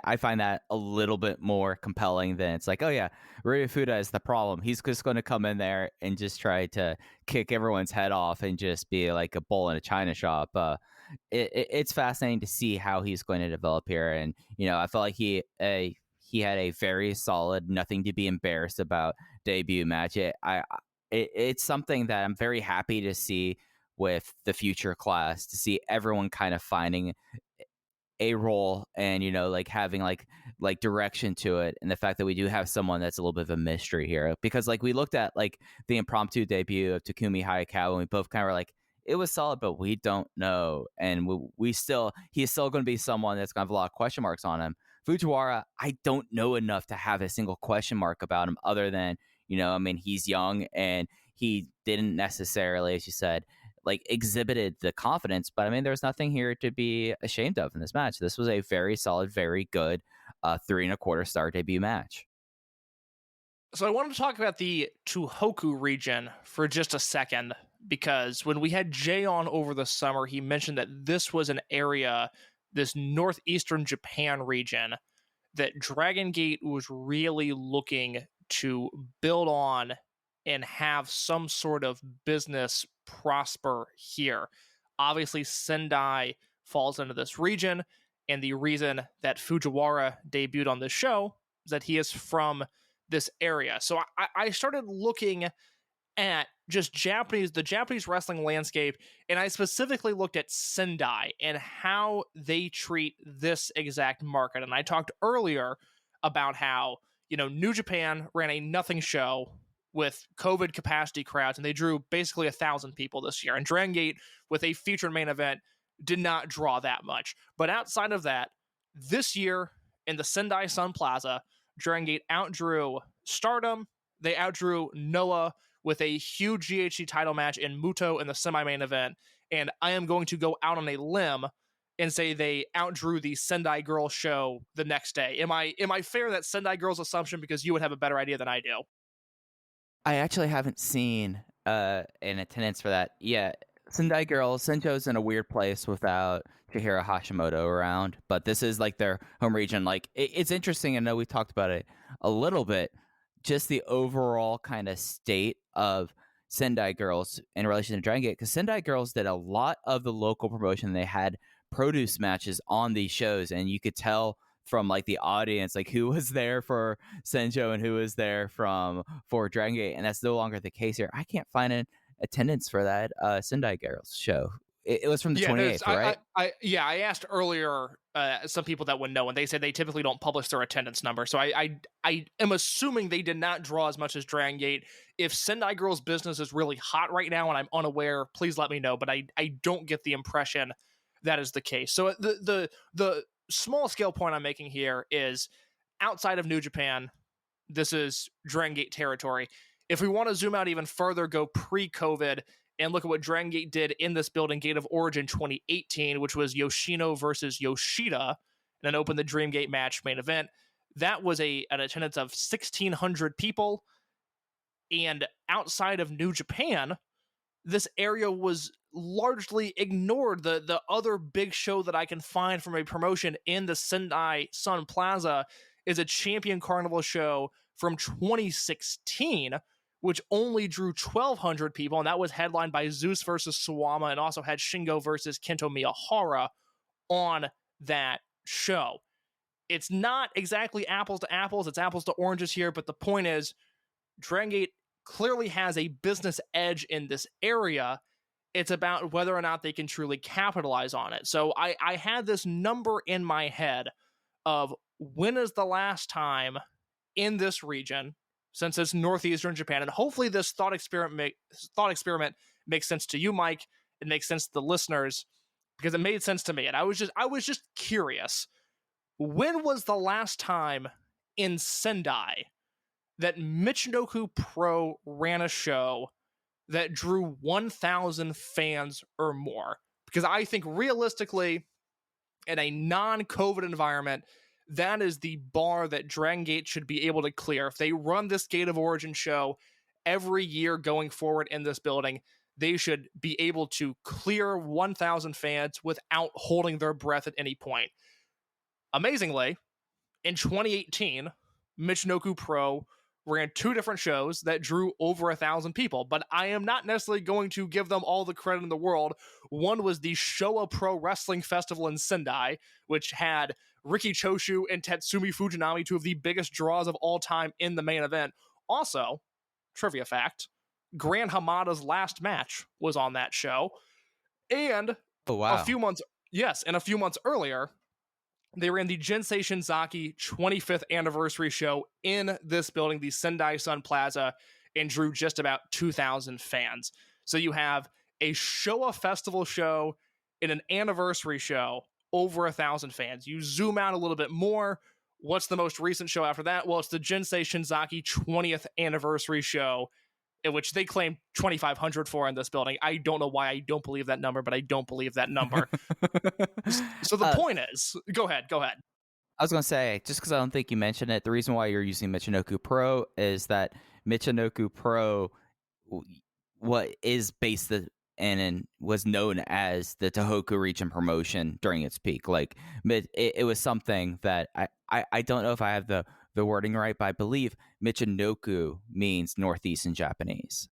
I find that a little bit more compelling than it's like, oh yeah, Ryu Fuda is the problem. He's just going to come in there and just try to kick everyone's head off and just be like a bull in a china shop. It's fascinating to see how he's going to develop here, and I felt like he had a very solid, nothing to be embarrassed about debut match. It's something that I'm very happy to see with the future class, to see everyone kind of finding a role and having like direction to it, and the fact that we do have someone that's a little bit of a mystery here, because we looked at the impromptu debut of Takumi Hayakawa and we both kind of were like, it was solid, but we don't know, and he's still going to be someone that's going to have a lot of question marks on him. Fujiwara, I don't know enough to have a single question mark about him other than, he's young and he didn't necessarily, as you said, exhibited the confidence, but there's nothing here to be ashamed of in this match. This was a very solid, very good 3.25 star debut match. So I wanted to talk about the Tohoku region for just a second, because when we had Jay on over the summer, he mentioned that this was an area, this northeastern Japan region, that Dragongate was really looking to build on and have some sort of business prosper here. Obviously, Sendai falls into this region, and the reason that Fujiwara debuted on this show is that he is from this area. So I started looking at just the Japanese wrestling landscape, and I specifically looked at Sendai and how they treat this exact market. And I talked earlier about how, New Japan ran a nothing show with COVID capacity crowds, and they drew basically 1,000 people this year. And Dragongate, with a featured main event, did not draw that much. But outside of that, this year in the Sendai Sun Plaza, Dragongate outdrew Stardom. They outdrew Noah with a huge GHC title match in Muto in the semi-main event. And I am going to go out on a limb and say they outdrew the Sendai Girls show the next day. Am I fair that Sendai Girls assumption, because you would have a better idea than I do? I actually haven't seen an attendance for that yet. Sendai Girls, Senjo's in a weird place without Chihiro Hashimoto around, but this is their home region. It's interesting. I know we talked about it a little bit, just the overall kind of state of Sendai Girls in relation to Dragongate, because Sendai Girls did a lot of the local promotion. They had produce matches on these shows, and you could tell from like the audience, like who was there for Senjo and who was there for Dragongate, and that's no longer the case here. I can't find an attendance for that Sendai Girls show. It was from the 28th, right? I asked earlier some people that would know, and they said they typically don't publish their attendance number. So I am assuming they did not draw as much as Dragongate. If Sendai Girls business is really hot right now and I'm unaware, please let me know. But I don't get the impression that is the case. So the small scale point I'm making here is outside of New Japan, this is Dragongate territory. If we want to zoom out even further, go pre-COVID, and look at what Dragongate did in this building, Gate of Origin 2018, which was Yoshino versus Yoshida, and then opened the Dreamgate match main event. That was an attendance of 1,600 people. And outside of New Japan, this area was largely ignored. The other big show that I can find from a promotion in the Sendai Sun Plaza is a Champion Carnival show from 2016, which only drew 1,200 people, and that was headlined by Zeus versus Suwama, and also had Shingo versus Kento Miyahara on that show. It's not exactly apples to apples, it's apples to oranges here, but the point is, Dragongate clearly has a business edge in this area. It's about whether or not they can truly capitalize on it. So I had this number in my head of when is the last time in this region, since it's northeastern Japan, and hopefully this thought experiment makes sense to you, Mike. It makes sense to the listeners, because it made sense to me, and I was just curious. When was the last time in Sendai that Michinoku Pro ran a show that drew 1,000 fans or more? Because I think realistically, in a non-COVID environment, that is the bar that Dragongate should be able to clear. If they run this Gate of Origin show every year going forward in this building, they should be able to clear 1,000 fans without holding their breath at any point. Amazingly, in 2018, Michinoku Pro ran 2 different shows that drew over 1,000 people, but I am not necessarily going to give them all the credit in the world. One was the Showa Pro Wrestling Festival in Sendai, which had Riki Choshu and Tatsumi Fujinami, 2 of the biggest draws of all time, in the main event. Also, trivia fact, Gran Hamada's last match was on that show. And Oh, wow. a few months earlier, they ran the Jinsei Shinzaki 25th anniversary show in this building, the Sendai Sun Plaza, and drew just about 2,000 fans. So you have a Showa Festival show and an anniversary show, over 1,000 fans. You zoom out a little bit more. What's the most recent show after that? Well, it's the Jinsei Shinzaki 20th anniversary show, in which they claim 2,500 for in this building. I don't know why I don't believe that number, but I don't believe that number. So the point is, go ahead. I was going to say, just because I don't think you mentioned it, the reason why you're using Michinoku Pro is that Michinoku Pro what is based and was known as the Tohoku region promotion during its peak. Like it was something that I don't know if I have the wording right, but I believe Michinoku means northeast in Japanese.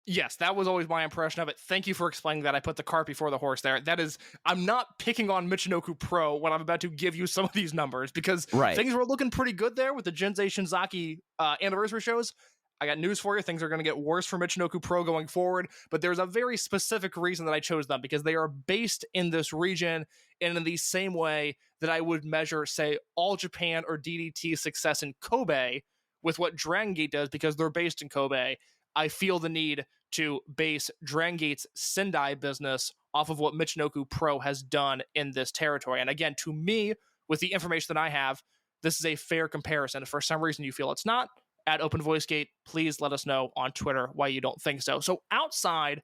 Yes, that was always my impression of it. Thank you for explaining that. I put the cart before the horse there. That is, I'm not picking on Michinoku Pro when I'm about to give you some of these numbers, because things were looking pretty good there with the Jinsei Shinzaki anniversary shows. I got news for you. Things are going to get worse for Michinoku Pro going forward, but there's a very specific reason that I chose them, because they are based in this region, and in the same way that I would measure, say, All Japan or DDT's success in Kobe with what Dragongate does, because they're based in Kobe. I feel the need to base Dragongate's Sendai business off of what Michinoku Pro has done in this territory. And again, to me, with the information that I have, this is a fair comparison. If for some reason you feel it's not, at Open Voice Gate, please let us know on Twitter why you don't think so. So outside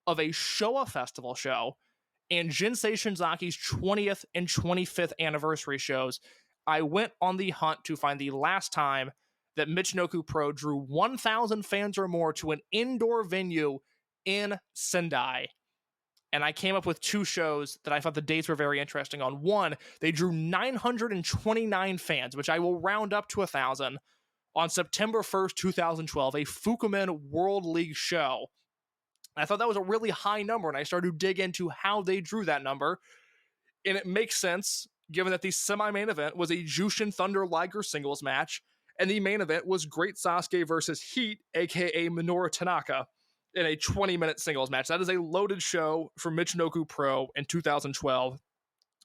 of a Showa Festival show and Jinsei Shinzaki's 20th and 25th anniversary shows, I went on the hunt to find the last time that Michinoku Pro drew 1,000 fans or more to an indoor venue in Sendai. And I came up with 2 shows that I thought the dates were very interesting on. One, they drew 929 fans, which I will round up to 1,000, on September 1st, 2012, a Fukumen World League show. I thought that was a really high number, and I started to dig into how they drew that number. And it makes sense, given that the semi-main event was a Jushin Thunder Liger singles match, and the main event was Great Sasuke versus Heat, aka Minoru Tanaka, in a 20-minute singles match. That is a loaded show for Michinoku Pro in 2012.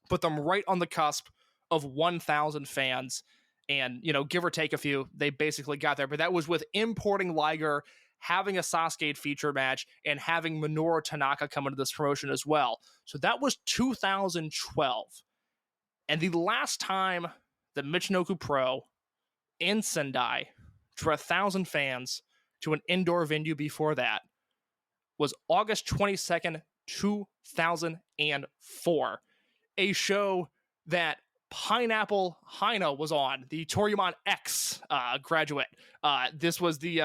Put them right on the cusp of 1,000 fans, and, you know, give or take a few, they basically got there. But that was with importing Liger, having a Sasuke feature match, and having Minoru Tanaka come into this promotion as well. So that was 2012. And the last time that Michinoku Pro in Sendai drew 1,000 fans to an indoor venue before that was August 22nd, 2004. A show that Pineapple Heino was on, the Toryumon X graduate. This was the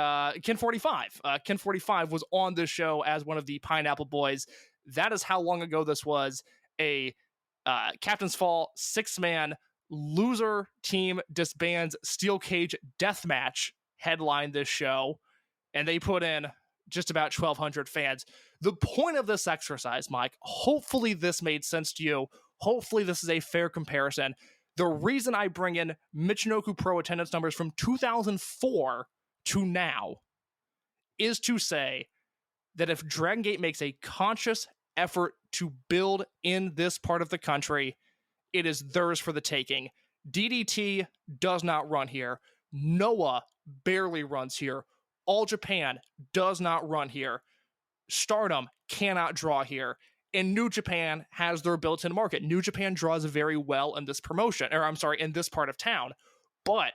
Ken 45. Ken 45 was on this show as one of the Pineapple Boys. That is how long ago this was. A Captain's Fall 6-man loser team disbands steel cage death match headlined this show, and they put in just about 1,200 fans. The point of this exercise, Mike, hopefully this made sense to you. Hopefully this is a fair comparison. The reason I bring in Michinoku Pro attendance numbers from 2004 to now is to say that if Dragongate makes a conscious effort to build in this part of the country, it is theirs for the taking. DDT does not run here. Noah barely runs here. All Japan does not run here. Stardom cannot draw here. And New Japan has their built-in market. New Japan draws very well in this promotion, or I'm sorry, in this part of town. But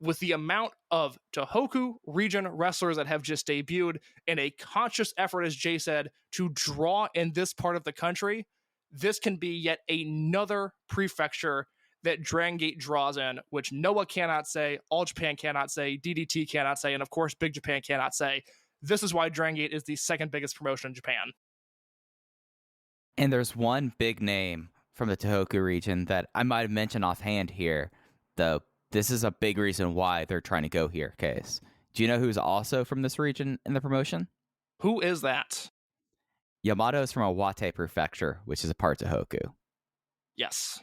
with the amount of Tohoku region wrestlers that have just debuted and a conscious effort, as Jay said, to draw in this part of the country, this can be yet another prefecture that Dragongate draws in, which Noah cannot say, All Japan cannot say, DDT cannot say, and of course Big Japan cannot say. This is why Dragongate is the second biggest promotion in Japan. And there's one big name from the Tohoku region that I might have mentioned offhand here, though this is a big reason why they're trying to go here, Case. Do you know who's also from this region in the promotion? Who is that? Yamato is from Iwate Prefecture, which is a part of Tohoku. Yes.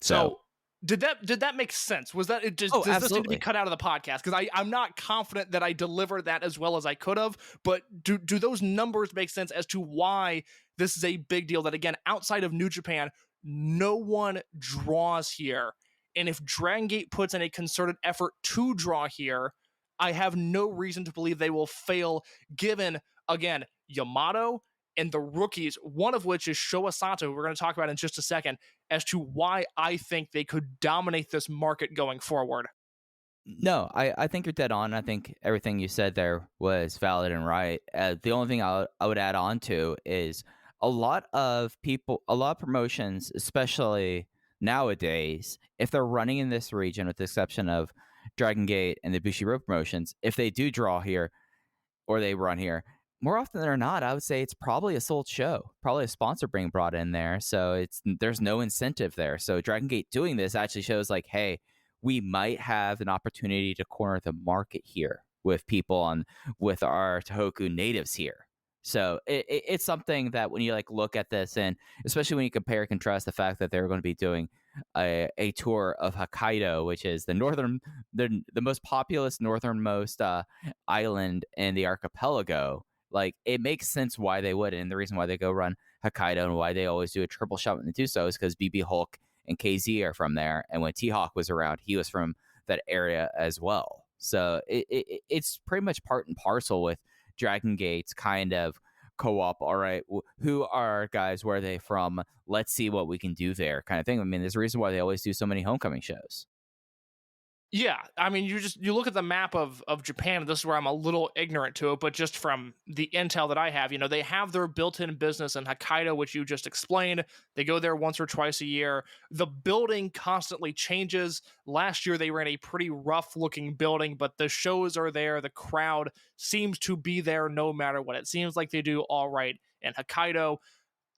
So did that make sense? Was that it? Does this need to be cut out of the podcast? Because I'm not confident that I delivered that as well as I could have. But do those numbers make sense as to why this is a big deal? That again, outside of New Japan, no one draws here. And if Dragongate puts in a concerted effort to draw here, I have no reason to believe they will fail. Given again, Yamato and the rookies, one of which is Showa Sato, we're going to talk about in just a second, as to why I think they could dominate this market going forward. No, I think you're dead on. I think everything you said there was valid and right. The only thing I would add on to is a lot of promotions, especially nowadays, if they're running in this region, with the exception of Dragongate and the Bushiroad promotions, if they do draw here or they run here, more often than not, I would say it's probably a sold show, probably a sponsor being brought in there. So there's no incentive there. So Dragongate doing this actually shows like, hey, we might have an opportunity to corner the market here with people with our Tohoku natives here. So it's something that when you like look at this, and especially when you compare and contrast the fact that they're going to be doing a tour of Hokkaido, which is the most populous northernmost island in the archipelago. Like, it makes sense why they would, and the reason why they go run Hokkaido and why they always do a triple shot when they do so is because BB Hulk and KZ are from there, and when T-Hawk was around, he was from that area as well. So it's pretty much part and parcel with Dragongate's kind of co-op. All right, who are our guys? Where are they from? Let's see what we can do there, kind of thing. I mean, there's a reason why they always do so many homecoming shows. Yeah, I mean, you look at the map of Japan, and this is where I'm a little ignorant to it, but just from the intel that I have, they have their built-in business in Hokkaido, which you just explained. They go there once or twice a year. The building constantly changes. Last year, they were in a pretty rough-looking building, but the shows are there. The crowd seems to be there no matter what. It seems like they do all right in Hokkaido.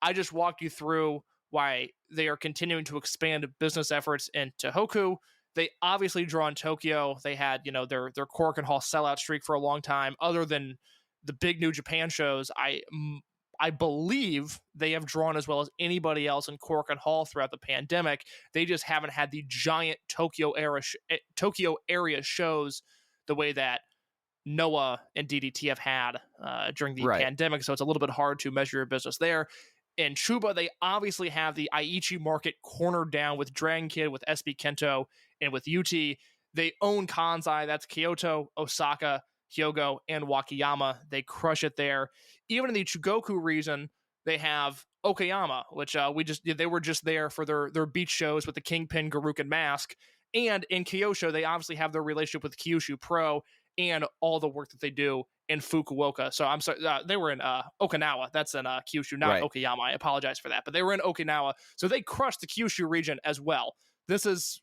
I just walked you through why they are continuing to expand business efforts in Tohoku. They obviously draw in Tokyo. They had, their Korakuen Hall sellout streak for a long time. Other than the big New Japan shows, I I believe they have drawn as well as anybody else in Cork and Hall throughout the pandemic. They just haven't had the giant Tokyo area shows the way that Noah and DDT have had during the pandemic, so it's a little bit hard to measure your business there. In Chuba, they obviously have the Aichi market cornered down with Dragongate, with SB Kento, and with UT. They own Kansai. That's Kyoto, Osaka, Hyogo, and Wakayama. They crush it there. Even in the Chugoku region, they have Okayama, which they were just there for their beach shows with the Kingpin, Garukin Mask. And in Kyosho, they obviously have their relationship with Kyushu Pro and all the work that they do in Fukuoka. So I'm sorry, they were in Okinawa. That's in Kyushu, not Okayama. I apologize for that. But they were in Okinawa. So they crushed the Kyushu region as well. This is,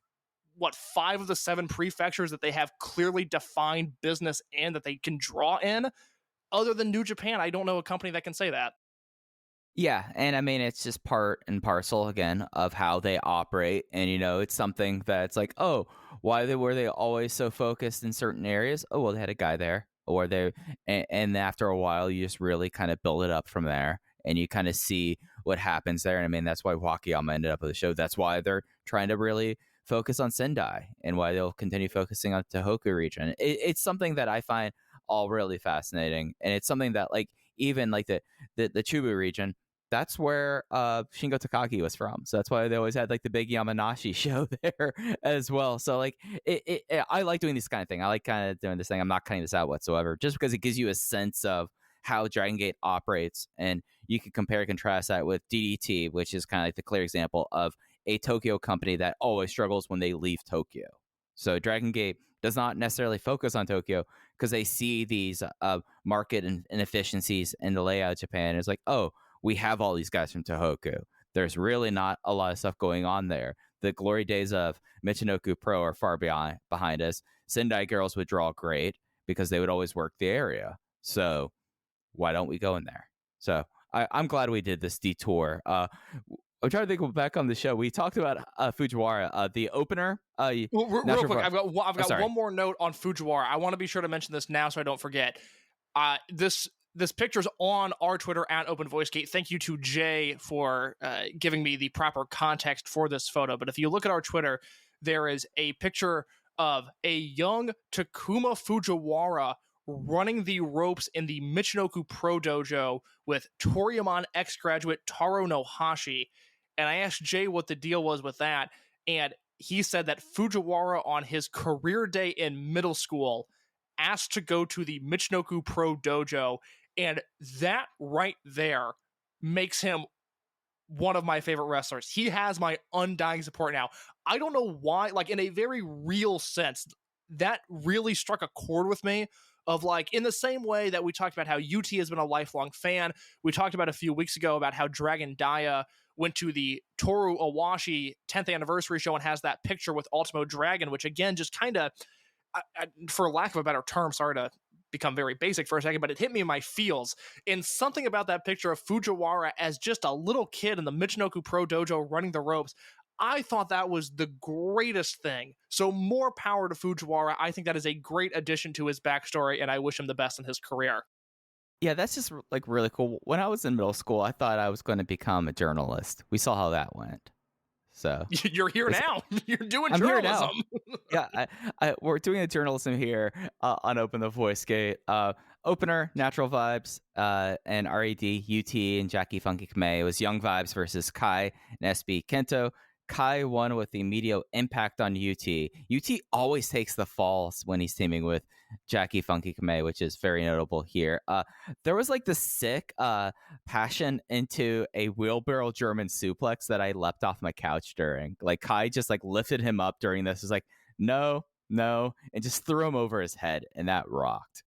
5 of the 7 prefectures that they have clearly defined business in that they can draw in? Other than New Japan, I don't know a company that can say that. Yeah, and I mean, it's just part and parcel, again, of how they operate. And, it's something that's like, oh, why were they always so focused in certain areas? Oh, well, they had a guy there. Or and after a while, you just really kind of build it up from there. And you kind of see what happens there. And I mean, that's why Wakayama ended up with the show. That's why they're trying to really focus on Sendai and why they'll continue focusing on Tohoku region. It's something that I find all really fascinating. And it's something that, like, even like the Chubu region, that's where Shingo Takagi was from. So that's why they always had like the big Yamanashi show there as well. So like I like doing this kind of thing. I like kind of doing this thing. I'm not cutting this out whatsoever, just because it gives you a sense of how Dragongate operates. And you can compare and contrast that with DDT, which is kind of like the clear example of a Tokyo company that always struggles when they leave Tokyo. So Dragongate does not necessarily focus on Tokyo because they see these market inefficiencies in the layout of Japan. It's like, oh, we have all these guys from Tohoku. There's really not a lot of stuff going on there. The glory days of Michinoku Pro are far behind us. Sendai girls would draw great because they would always work the area. So why don't we go in there? So I'm glad we did this detour. I'm trying to think back on the show. We talked about Fujiwara, the opener. Real quick, I've got one more note on Fujiwara. I want to be sure to mention this now so I don't forget. This picture's on our Twitter at OpenVoiceGate. Thank you to Jay for giving me the proper context for this photo. But if you look at our Twitter, there is a picture of a young Takuma Fujiwara running the ropes in the Michinoku Pro Dojo with Toriyama ex-graduate Taro Nohashi. And I asked Jay what the deal was with that, and he said that Fujiwara on his career day in middle school asked to go to the Michinoku Pro Dojo, and that right there makes him one of my favorite wrestlers. He has my undying support now. I don't know why, like in a very real sense, that really struck a chord with me. Of like, in the same way that we talked about how UT has been a lifelong fan, we talked about a few weeks ago about how Dragon Dia went to the Toru Owashi 10th anniversary show and has that picture with Ultimo Dragon, which again, just kind of, for lack of a better term, sorry to become very basic for a second, but it hit me in my feels. And something about that picture of Fujiwara as just a little kid in the Michinoku Pro Dojo running the ropes, I thought that was the greatest thing. So more power to Fujiwara. I think that is a great addition to his backstory, and I wish him the best in his career. Yeah, that's just like really cool. When I was in middle school, I thought I was going to become a journalist. We saw how that went. So you're here now. You're doing I'm journalism. Here now. Yeah, we're doing a journalism here on Open the Voice Gate. Opener, Natural Vibes, and RAD, UT, and Jackie Funky Kamei. It was Young Vibes versus Kai and SB Kento. Kai won with the immediate impact on UT. UT always takes the falls when he's teaming with Jackie Funky Kamei, which is very notable here. There was like this sick passion into a wheelbarrow German suplex that I leapt off my couch during. Like Kai just like lifted him up during this. It was like, no, and just threw him over his head, and that rocked.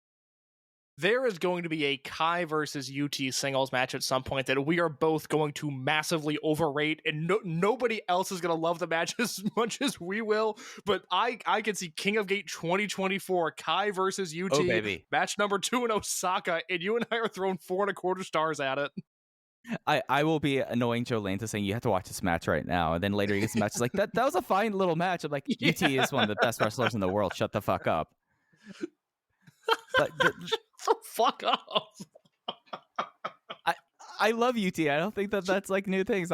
There is going to be a Kai versus UT singles match at some point that we are both going to massively overrate, and nobody else is going to love the match as much as we will. But I can see King of Gate 2024, Kai versus UT, oh, baby. Match number 2 in Osaka, and you and I are throwing 4.25 stars at it. I will be annoying Joe Lane to saying you have to watch this match right now, and then later he gets the match. It's like that was a fine little match. I'm like, yeah. UT is one of the best wrestlers in the world. Shut the fuck up. But fuck up. I love UT. I don't think that that's like new things.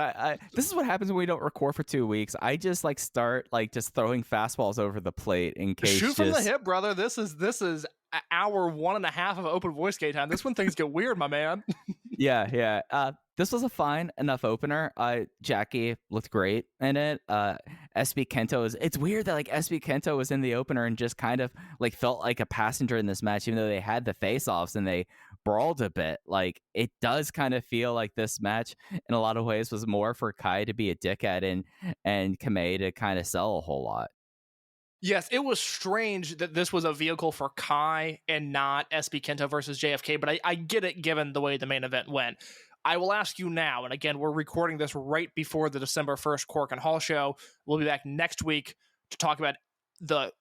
This is what happens when we don't record for 2 weeks. I just like start like just throwing fastballs over the plate in case. Shoot from the hip, brother. This is hour 1.5 of open voice gate time. This when things get weird, my man. Yeah. This was a fine enough opener. Jackie looked great in it. SB Kento it's weird that like SB Kento was in the opener and just kind of like felt like a passenger in this match, even though they had the face-offs and they brawled a bit. Like it does kind of feel like this match in a lot of ways was more for Kai to be a dickhead and Kamei to kind of sell a whole lot. Yes, it was strange that this was a vehicle for Kai and not SB Kento versus JFK, but I get it given the way the main event went. I will ask you now, and again, we're recording this right before the December 1st Cork and Hall show. We'll be back next week to talk about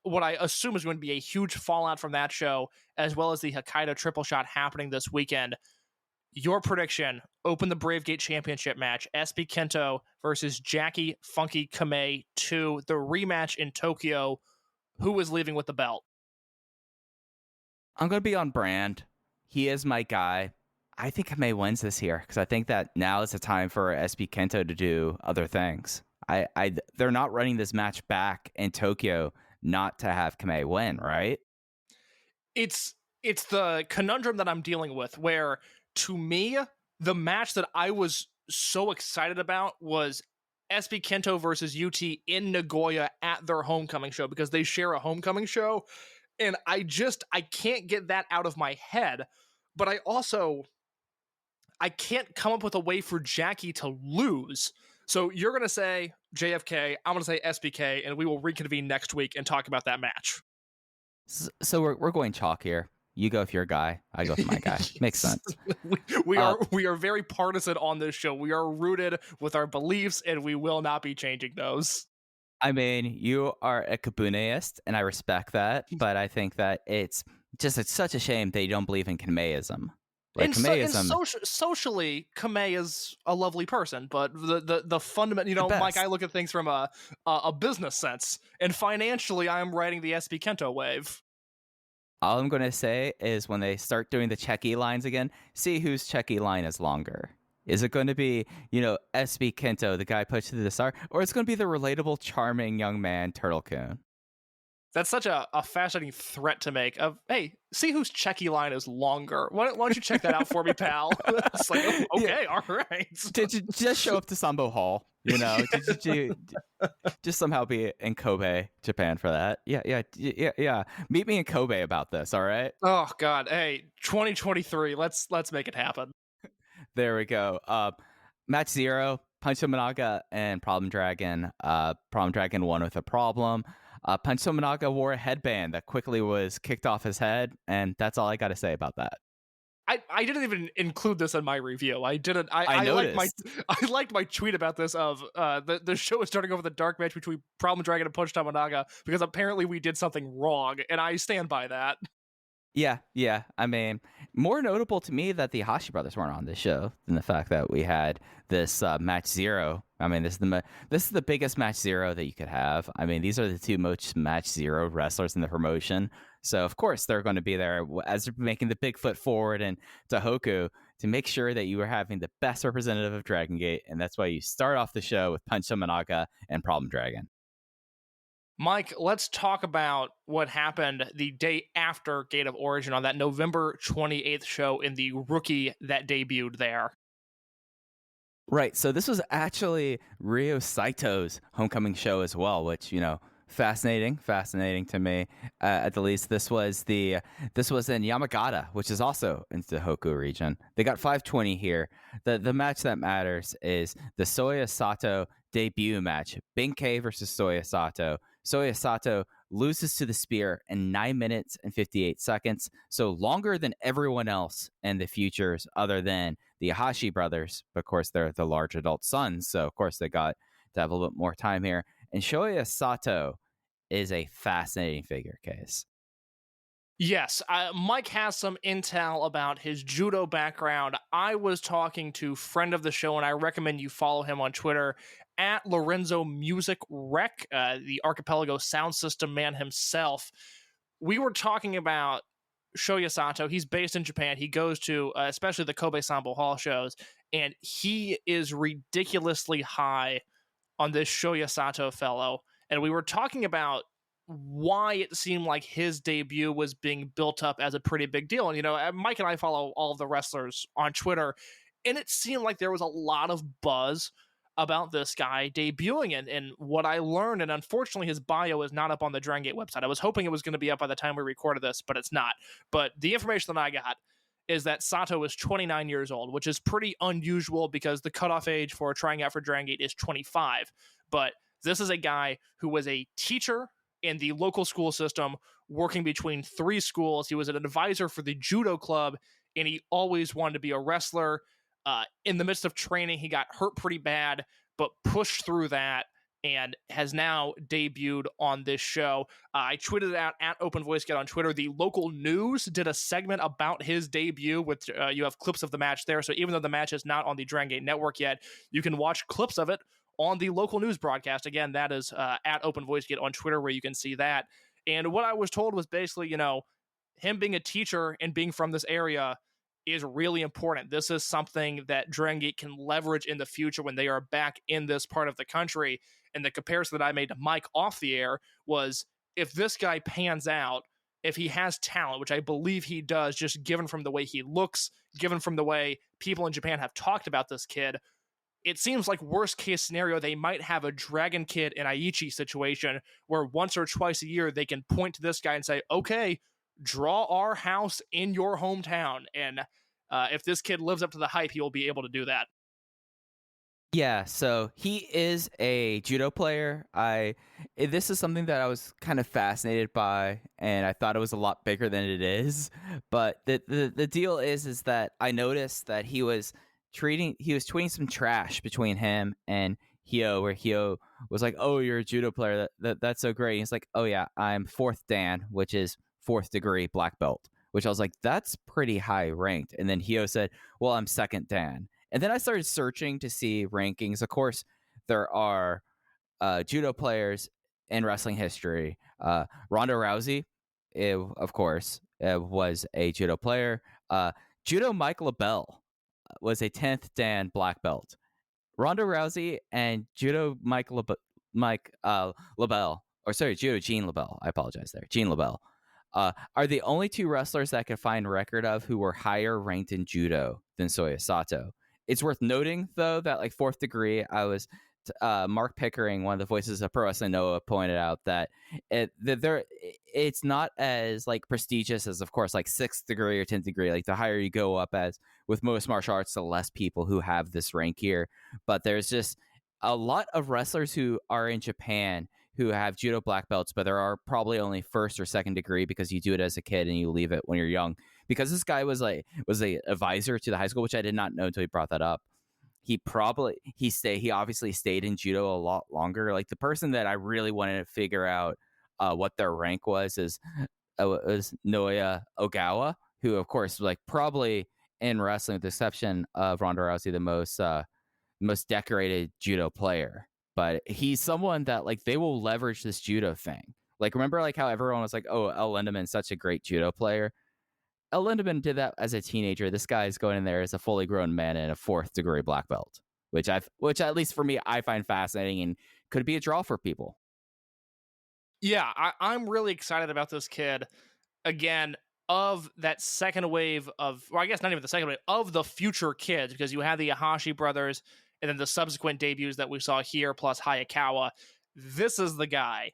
what I assume is going to be a huge fallout from that show, as well as the Hokkaido triple shot happening this weekend. Your prediction, open the Brave Gate Championship match, SB Kento versus Jackie Funky Kamei 2, the rematch in Tokyo. Who is leaving with the belt? I'm going to be on brand. He is my guy. I think Kamei wins this here because I think that now is the time for SB Kento to do other things. They're not running this match back in Tokyo not to have Kamei win, right? It's the conundrum that I'm dealing with, where to me, the match that I was so excited about was SB Kento versus UT in Nagoya at their homecoming show, because they share a homecoming show, and I can't get that out of my head. But I can't come up with a way for Jackie to lose. So you're going to say JFK, I'm going to say SBK, and we will reconvene next week and talk about that match. So we're going chalk here. You go with your guy. I go with my guy. Makes sense. We are very partisan on this show. We are rooted with our beliefs, and we will not be changing those. I mean, you are a Kabuneist, and I respect that, but I think that it's such a shame they don't believe in Kameism. Like socially, Kamei is a lovely person, but the fundamental, Mike, I look at things from a business sense, and financially, I am riding the SB Kento wave. All I'm going to say is when they start doing the Checky lines again, see whose Checky line is longer. Is it going to be, SB Kento, the guy pushed to the star, or it's going to be the relatable, charming young man, Turtle-kun? That's such a fascinating threat to make of, hey, see whose Checky line is longer. Why don't you check that out for me, pal? It's like, okay, all right. Just show up to Sambo Hall, just somehow be in Kobe, Japan for that. Yeah. Meet me in Kobe about this, all right? Oh, God. Hey, 2023, let's make it happen. There we go. Match 0, Punch Tominaga and Problem Dragon. Problem Dragon won with a problem. Punch Tominaga wore a headband that quickly was kicked off his head, and that's all I got to say about that. I didn't even include this in my review. I didn't. I liked my tweet about this of the show is starting over the dark match between Problem Dragon and Punch Tominaga because apparently we did something wrong, and I stand by that. Yeah. I mean, more notable to me that the Hashi brothers weren't on this show than the fact that we had this match 0. I mean, this is the biggest match 0 that you could have. I mean, these are the two most match 0 wrestlers in the promotion. So, of course, they're going to be there as they're making the big foot forward in Tohoku to make sure that you are having the best representative of Dragongate. And that's why you start off the show with Punch Tominaga and Problem Dragon. Mike, let's talk about what happened the day after Gate of Origin on that November 28th show in the Rookie that debuted there. Right. So this was actually Ryo Saito's homecoming show as well, which, fascinating to me. At the least, this was in Yamagata, which is also in the Tohoku region. They got 520 here. The match that matters is the Soya Sato debut match. Ben-K versus Soya Sato. Soya Sato loses to the spear in 9 minutes and 58 seconds, so longer than everyone else in the futures other than the Hashi brothers. But of course, they're the large adult sons, so of course they got to have a little bit more time here. And Soya Sato is a fascinating figure, Case. Yes, Mike has some intel about his judo background. I was talking to friend of the show, and I recommend you follow him on Twitter, at Lorenzo Music Rec, the Archipelago sound system man himself. We were talking about Shoya Sato. He's based in Japan. He goes to especially the Kobe Sambo Hall shows, and he is ridiculously high on this Shoya Sato fellow. And we were talking about why it seemed like his debut was being built up as a pretty big deal. And, you know, Mike and I follow all of the wrestlers on Twitter, and it seemed like there was a lot of buzz about this guy debuting. And what I learned, and unfortunately his bio is not up on the Dragongate website. I was hoping it was going to be up by the time we recorded this, but it's not. But the information that I got is that Sato is 29 years old, which is pretty unusual because the cutoff age for trying out for Dragongate is 25. But this is a guy who was a teacher in the local school system, working between 3 schools. He was an advisor for the Judo club, and he always wanted to be a wrestler. In the midst of training, he got hurt pretty bad, but pushed through that and has now debuted on this show. I tweeted it out at Open Voice Get on Twitter. The local news did a segment about his debut, with you have clips of the match there. So even though the match is not on the Dragongate network yet, you can watch clips of it on the local news broadcast. Again, that is at Open Voice Get on Twitter, where you can see that. And what I was told was basically, you know, him being a teacher and being from this area is really important. This is something that Dragongate can leverage in the future when they are back in this part of the country. And the comparison that I made to Mike off the air was, if this guy pans out, if he has talent, which I believe he does, just given from the way he looks, given from the way people in Japan have talked about this kid, it seems like worst case scenario, they might have a Dragon Kid and Aichi situation where once or twice a year they can point to this guy and say, okay, draw our house in your hometown. And if this kid lives up to the hype, he will be able to do that. Yeah, so he is a judo player. This is something that I was kind of fascinated by, and I thought it was a lot bigger than it is. But the deal is that I noticed that he was tweeting some trash between him and Hyo, where Hyo was like, "Oh, you're a judo player. That's so great." And he's like, "Oh yeah, I'm 4th Dan, which is 4th degree black belt." Which I was like, that's pretty high ranked. And then Hyo said, "Well, I'm 2nd Dan." And then I started searching to see rankings. Of course, there are judo players in wrestling history. Ronda Rousey, of course, was a judo player. Judo Mike LaBelle was a 10th Dan black belt. Ronda Rousey and Judo LaBelle, or sorry, Judo Jean LaBelle, I apologize there, Jean LaBelle, are the only 2 wrestlers that I could find record of who were higher ranked in judo than Shoya Sato. It's worth noting, though, that like 4th degree, I was Mark Pickering, one of the voices of Pro Wrestling Noah, pointed out that it's not as like prestigious as, of course, like 6th degree or 10th degree. Like the higher you go up as with most martial arts, the less people who have this rank here. But there's just a lot of wrestlers who are in Japan who have judo black belts, but there are probably only 1st or 2nd degree because you do it as a kid and you leave it when you're young. Because this guy was a advisor to the high school, which I did not know until he brought that up. He obviously stayed in judo a lot longer. Like the person that I really wanted to figure out what their rank was Naoya Ogawa, who of course like probably in wrestling, with the exception of Ronda Rousey, the most decorated judo player. But he's someone that like they will leverage this judo thing. Like remember like how everyone was like, "Oh, El Lindeman's such a great judo player." El Lindemann did that as a teenager. This guy is going in there as a fully grown man in a 4th degree black belt, which at least for me, I find fascinating and could be a draw for people. Yeah, I'm really excited about this kid. Again, of that second wave of, well, I guess not even the second wave, of the future kids, because you have the Yahashi brothers and then the subsequent debuts that we saw here, plus Hayakawa. This is the guy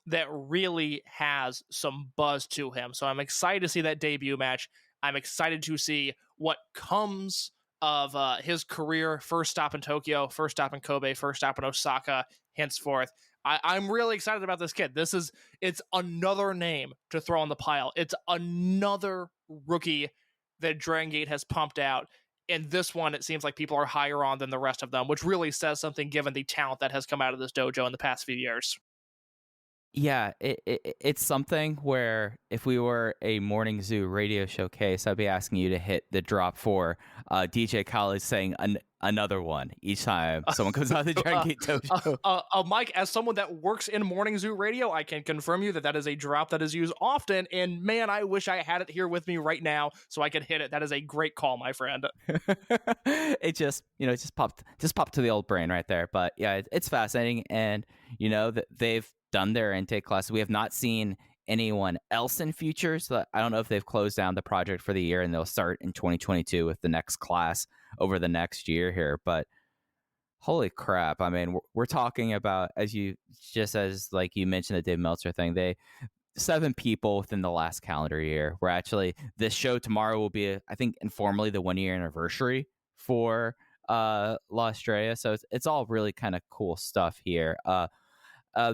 that really has some buzz to him. So I'm excited to see that debut match. I'm excited to see what comes of his career. First stop in Tokyo, first stop in Kobe, first stop in Osaka, henceforth. I'm really excited about this kid. It's another name to throw on the pile. It's another rookie that Dragongate has pumped out. And this one, it seems like people are higher on than the rest of them, which really says something given the talent that has come out of this dojo in the past few years. Yeah, it's something where if we were a Morning Zoo radio showcase, I'd be asking you to hit the drop for DJ Khaled saying another one each time someone comes out of the Dragongate Dojo. Mike, as someone that works in Morning Zoo Radio, I can confirm you that is a drop that is used often. And man, I wish I had it here with me right now so I could hit it. That is a great call, my friend. It just, it just popped to the old brain right there. But yeah, it's fascinating. And, that they've done their intake classes. We have not seen anyone else in future. So I don't know if they've closed down the project for the year and they'll start in 2022 with the next class over the next year here. But holy crap. I mean, we're talking about, as you mentioned the Dave Meltzer thing, 7 people within the last calendar year. We're actually, this show tomorrow will be, I think, informally the 1-year anniversary for La Estrella. So it's all really kind of cool stuff here.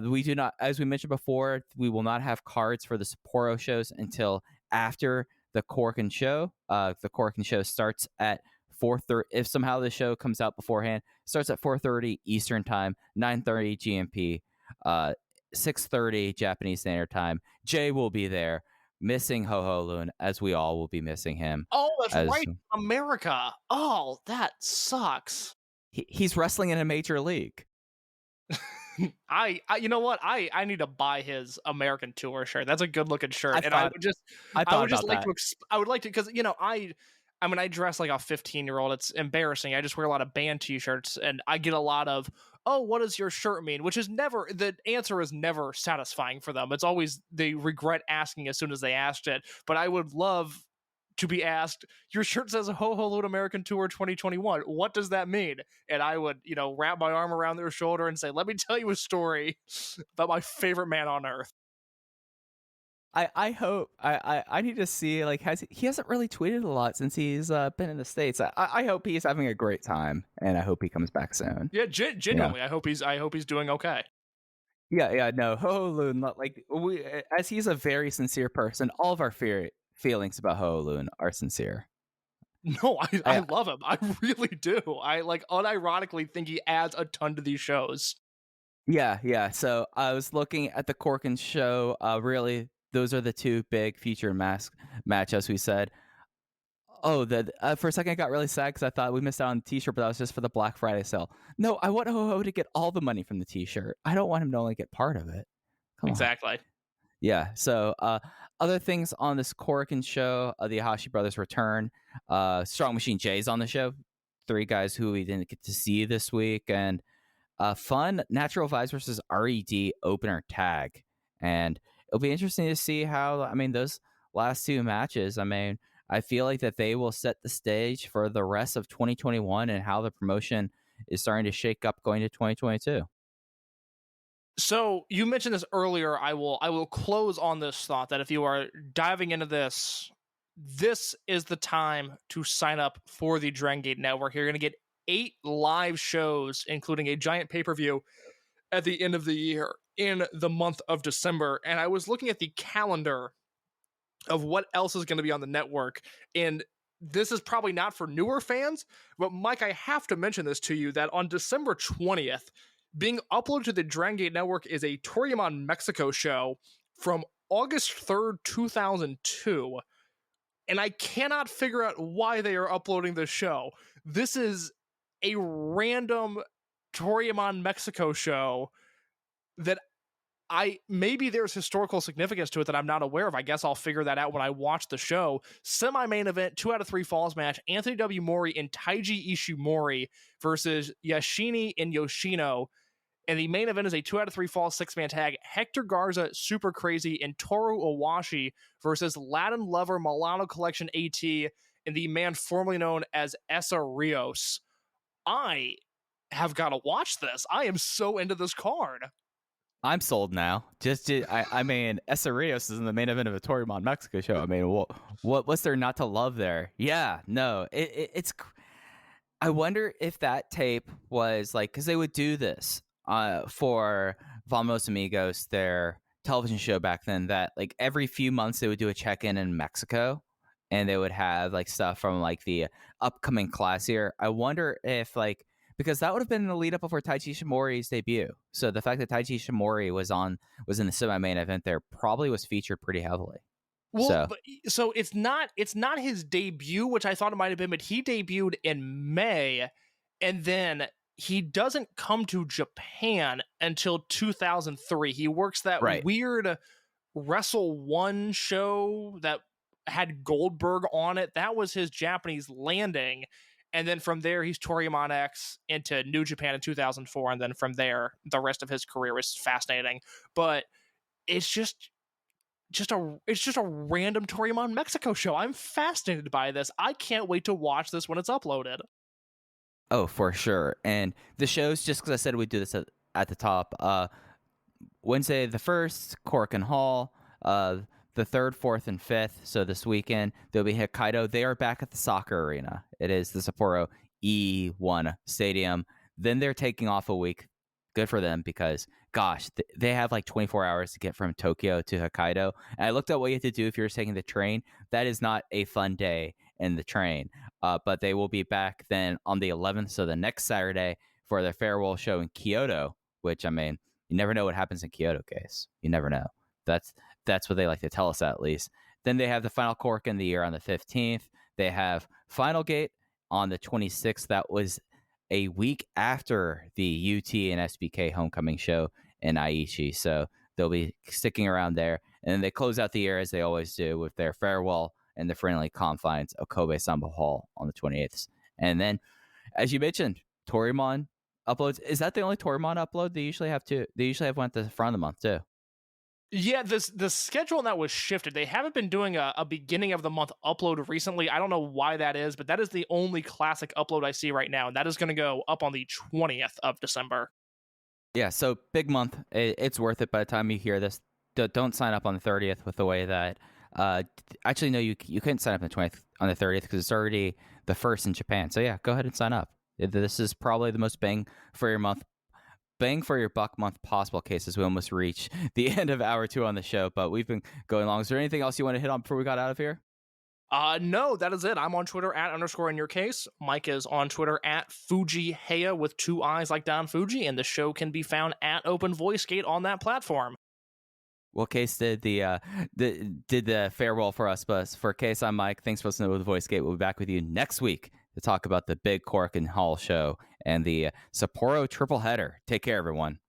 We do not, as we mentioned before, we will not have cards for the Sapporo shows until after the Corkin show. The Corkin show starts at 4:30. If somehow the show comes out beforehand, starts at 4:30 Eastern Time, 9:30 GMP, 6:30 Japanese Standard Time. Jay will be there, missing Ho-Ho Loon, as we all will be missing him. Oh, that's right, America. Oh, that sucks. He's wrestling in a major league. I you know what? I need to buy his American Tour shirt. That's a good looking shirt, I would like to, because I dress like a 15-year-old. It's embarrassing. I just wear a lot of band T-shirts, and I get a lot of, oh, what does your shirt mean? Which is never, the answer is never satisfying for them. It's always, they regret asking as soon as they asked it. But I would love to be asked, your shirt says Ho-Ho Loon American Tour 2021. What does that mean? And I would, wrap my arm around their shoulder and say, let me tell you a story about my favorite man on earth. I hope I need to see, like, he hasn't really tweeted a lot since he's been in the States. I hope he's having a great time, and I hope he comes back soon. Yeah, genuinely, yeah. I hope he's doing okay. Yeah, no, Ho-Ho Loon, like, as he's a very sincere person, all of our feelings about Ho-Ho Loon are sincere. No, I love him. I really do. I unironically think he adds a ton to these shows. Yeah. So I was looking at the Corkin show. Really, those are the 2 big featured matches we said. Oh, for a second I got really sad because I thought we missed out on the T-shirt, but that was just for the Black Friday sale. No, I want Ho-Ho to get all the money from the T-shirt. I don't want him to only get part of it. Come exactly. on. Yeah. So other things on this Corkin show, the Ahashi brothers return. Strong Machine Jay's on the show. 3 guys who we didn't get to see this week, and fun Natural Vibes versus RED opener tag. And it'll be interesting to see how, those last 2 matches, I feel like that they will set the stage for the rest of 2021 and how the promotion is starting to shake up going to 2022. So you mentioned this earlier. I will close on this thought that if you are diving into this is the time to sign up for the Dragongate Network. You're going to get 8 live shows, including a giant pay-per-view at the end of the year in the month of December. And I was looking at the calendar of what else is going to be on the network. And this is probably not for newer fans, but Mike, I have to mention this to you, that on December 20th, being uploaded to the Dragongate Network is a Toriyama Mexico show from August 3rd, 2002. And I cannot figure out why they are uploading this show. This is a random Toriyama Mexico show that maybe there's historical significance to it that I'm not aware of. I guess I'll figure that out when I watch the show. Semi-main event, 2 out of 3 falls match, Anthony W. Mori and Taiji Ishimori versus Yashini and Yoshino. And the main event is a 2 out of 3 falls 6-man tag. Hector Garza, Super Crazy, and Toru Owashi versus Latin Lover, Milano Collection AT, and the man formerly known as Essa Rios. I have got to watch this. I am so into this card. I'm sold now. Essa Rios is in the main event of a Toriyama Mexico show. What's there not to love there? Yeah, no, it's. I wonder if that tape was like, because they would do this for Vamos Amigos, their television show back then, that like every few months they would do a check-in in Mexico, and they would have like stuff from like the upcoming class year. I wonder if like, because that would have been the lead up before Taiji Ishimori's debut. So the fact that Taiji Ishimori was in the semi-main event there probably was featured pretty heavily. Well, so it's not his debut, which I thought it might have been, but he debuted in May, And then he doesn't come to Japan until 2003. He works that weird Wrestle One show that had Goldberg on it. That was his Japanese landing. And then from there, he's Toryumon X into New Japan in 2004. And then from there, the rest of his career is fascinating. But it's just a random Toryumon Mexico show. I'm fascinated by this. I can't wait to watch this when it's uploaded. Oh, for sure. And the shows, just because I said we'd do this at the top, Wednesday the 1st, Cork and Hall, the 3rd, 4th, and 5th. So this weekend, there'll be Hokkaido. They are back at the soccer arena. It is the Sapporo E1 Stadium. Then they're taking off a week. Good for them because, gosh, they have like 24 hours to get from Tokyo to Hokkaido. And I looked at what you have to do if you're taking the train. That is not a fun day in the train. But they will be back then on the 11th, so the next Saturday, for their farewell show in Kyoto, which, I mean, you never know what happens in Kyoto, case. You never know. That's what they like to tell us, at least. Then they have the final Cork in the year on the 15th. They have Final Gate on the 26th. That was a week after the UT and SBK homecoming show in Aichi. So they'll be sticking around there. And then they close out the year, as they always do, with their farewell in the friendly confines of Kobe Samba Hall on the 28th. And then, as you mentioned, Toryumon uploads. Is that the only Toryumon upload? They usually have two. They usually have one at the front of the month, too. Yeah, the schedule on that was shifted. They haven't been doing a beginning of the month upload recently. I don't know why that is, but that is the only classic upload I see right now, and that is going to go up on the 20th of December. Yeah, so big month. It's worth it by the time you hear this. Don't sign up on the 30th with the way that... actually, no, you couldn't sign up on the 30th because it's already the 1st in Japan. So yeah, go ahead and sign up. This is probably the most bang for your buck month possible, cases. We almost reach the end of hour 2 on the show, but we've been going long. Is there anything else you want to hit on before we got out of here? No, that is it. I'm on Twitter @_ in your case. Mike is on Twitter @FujiHeya with 2 eyes like Don Fuji, and the show can be found at Open Voice Gate on that platform. Well, Case did the farewell for us, but for Case, I'm Mike. Thanks for listening to the Voice Gate. We'll be back with you next week to talk about the big Cork and Hall show and the Sapporo triple header. Take care, everyone.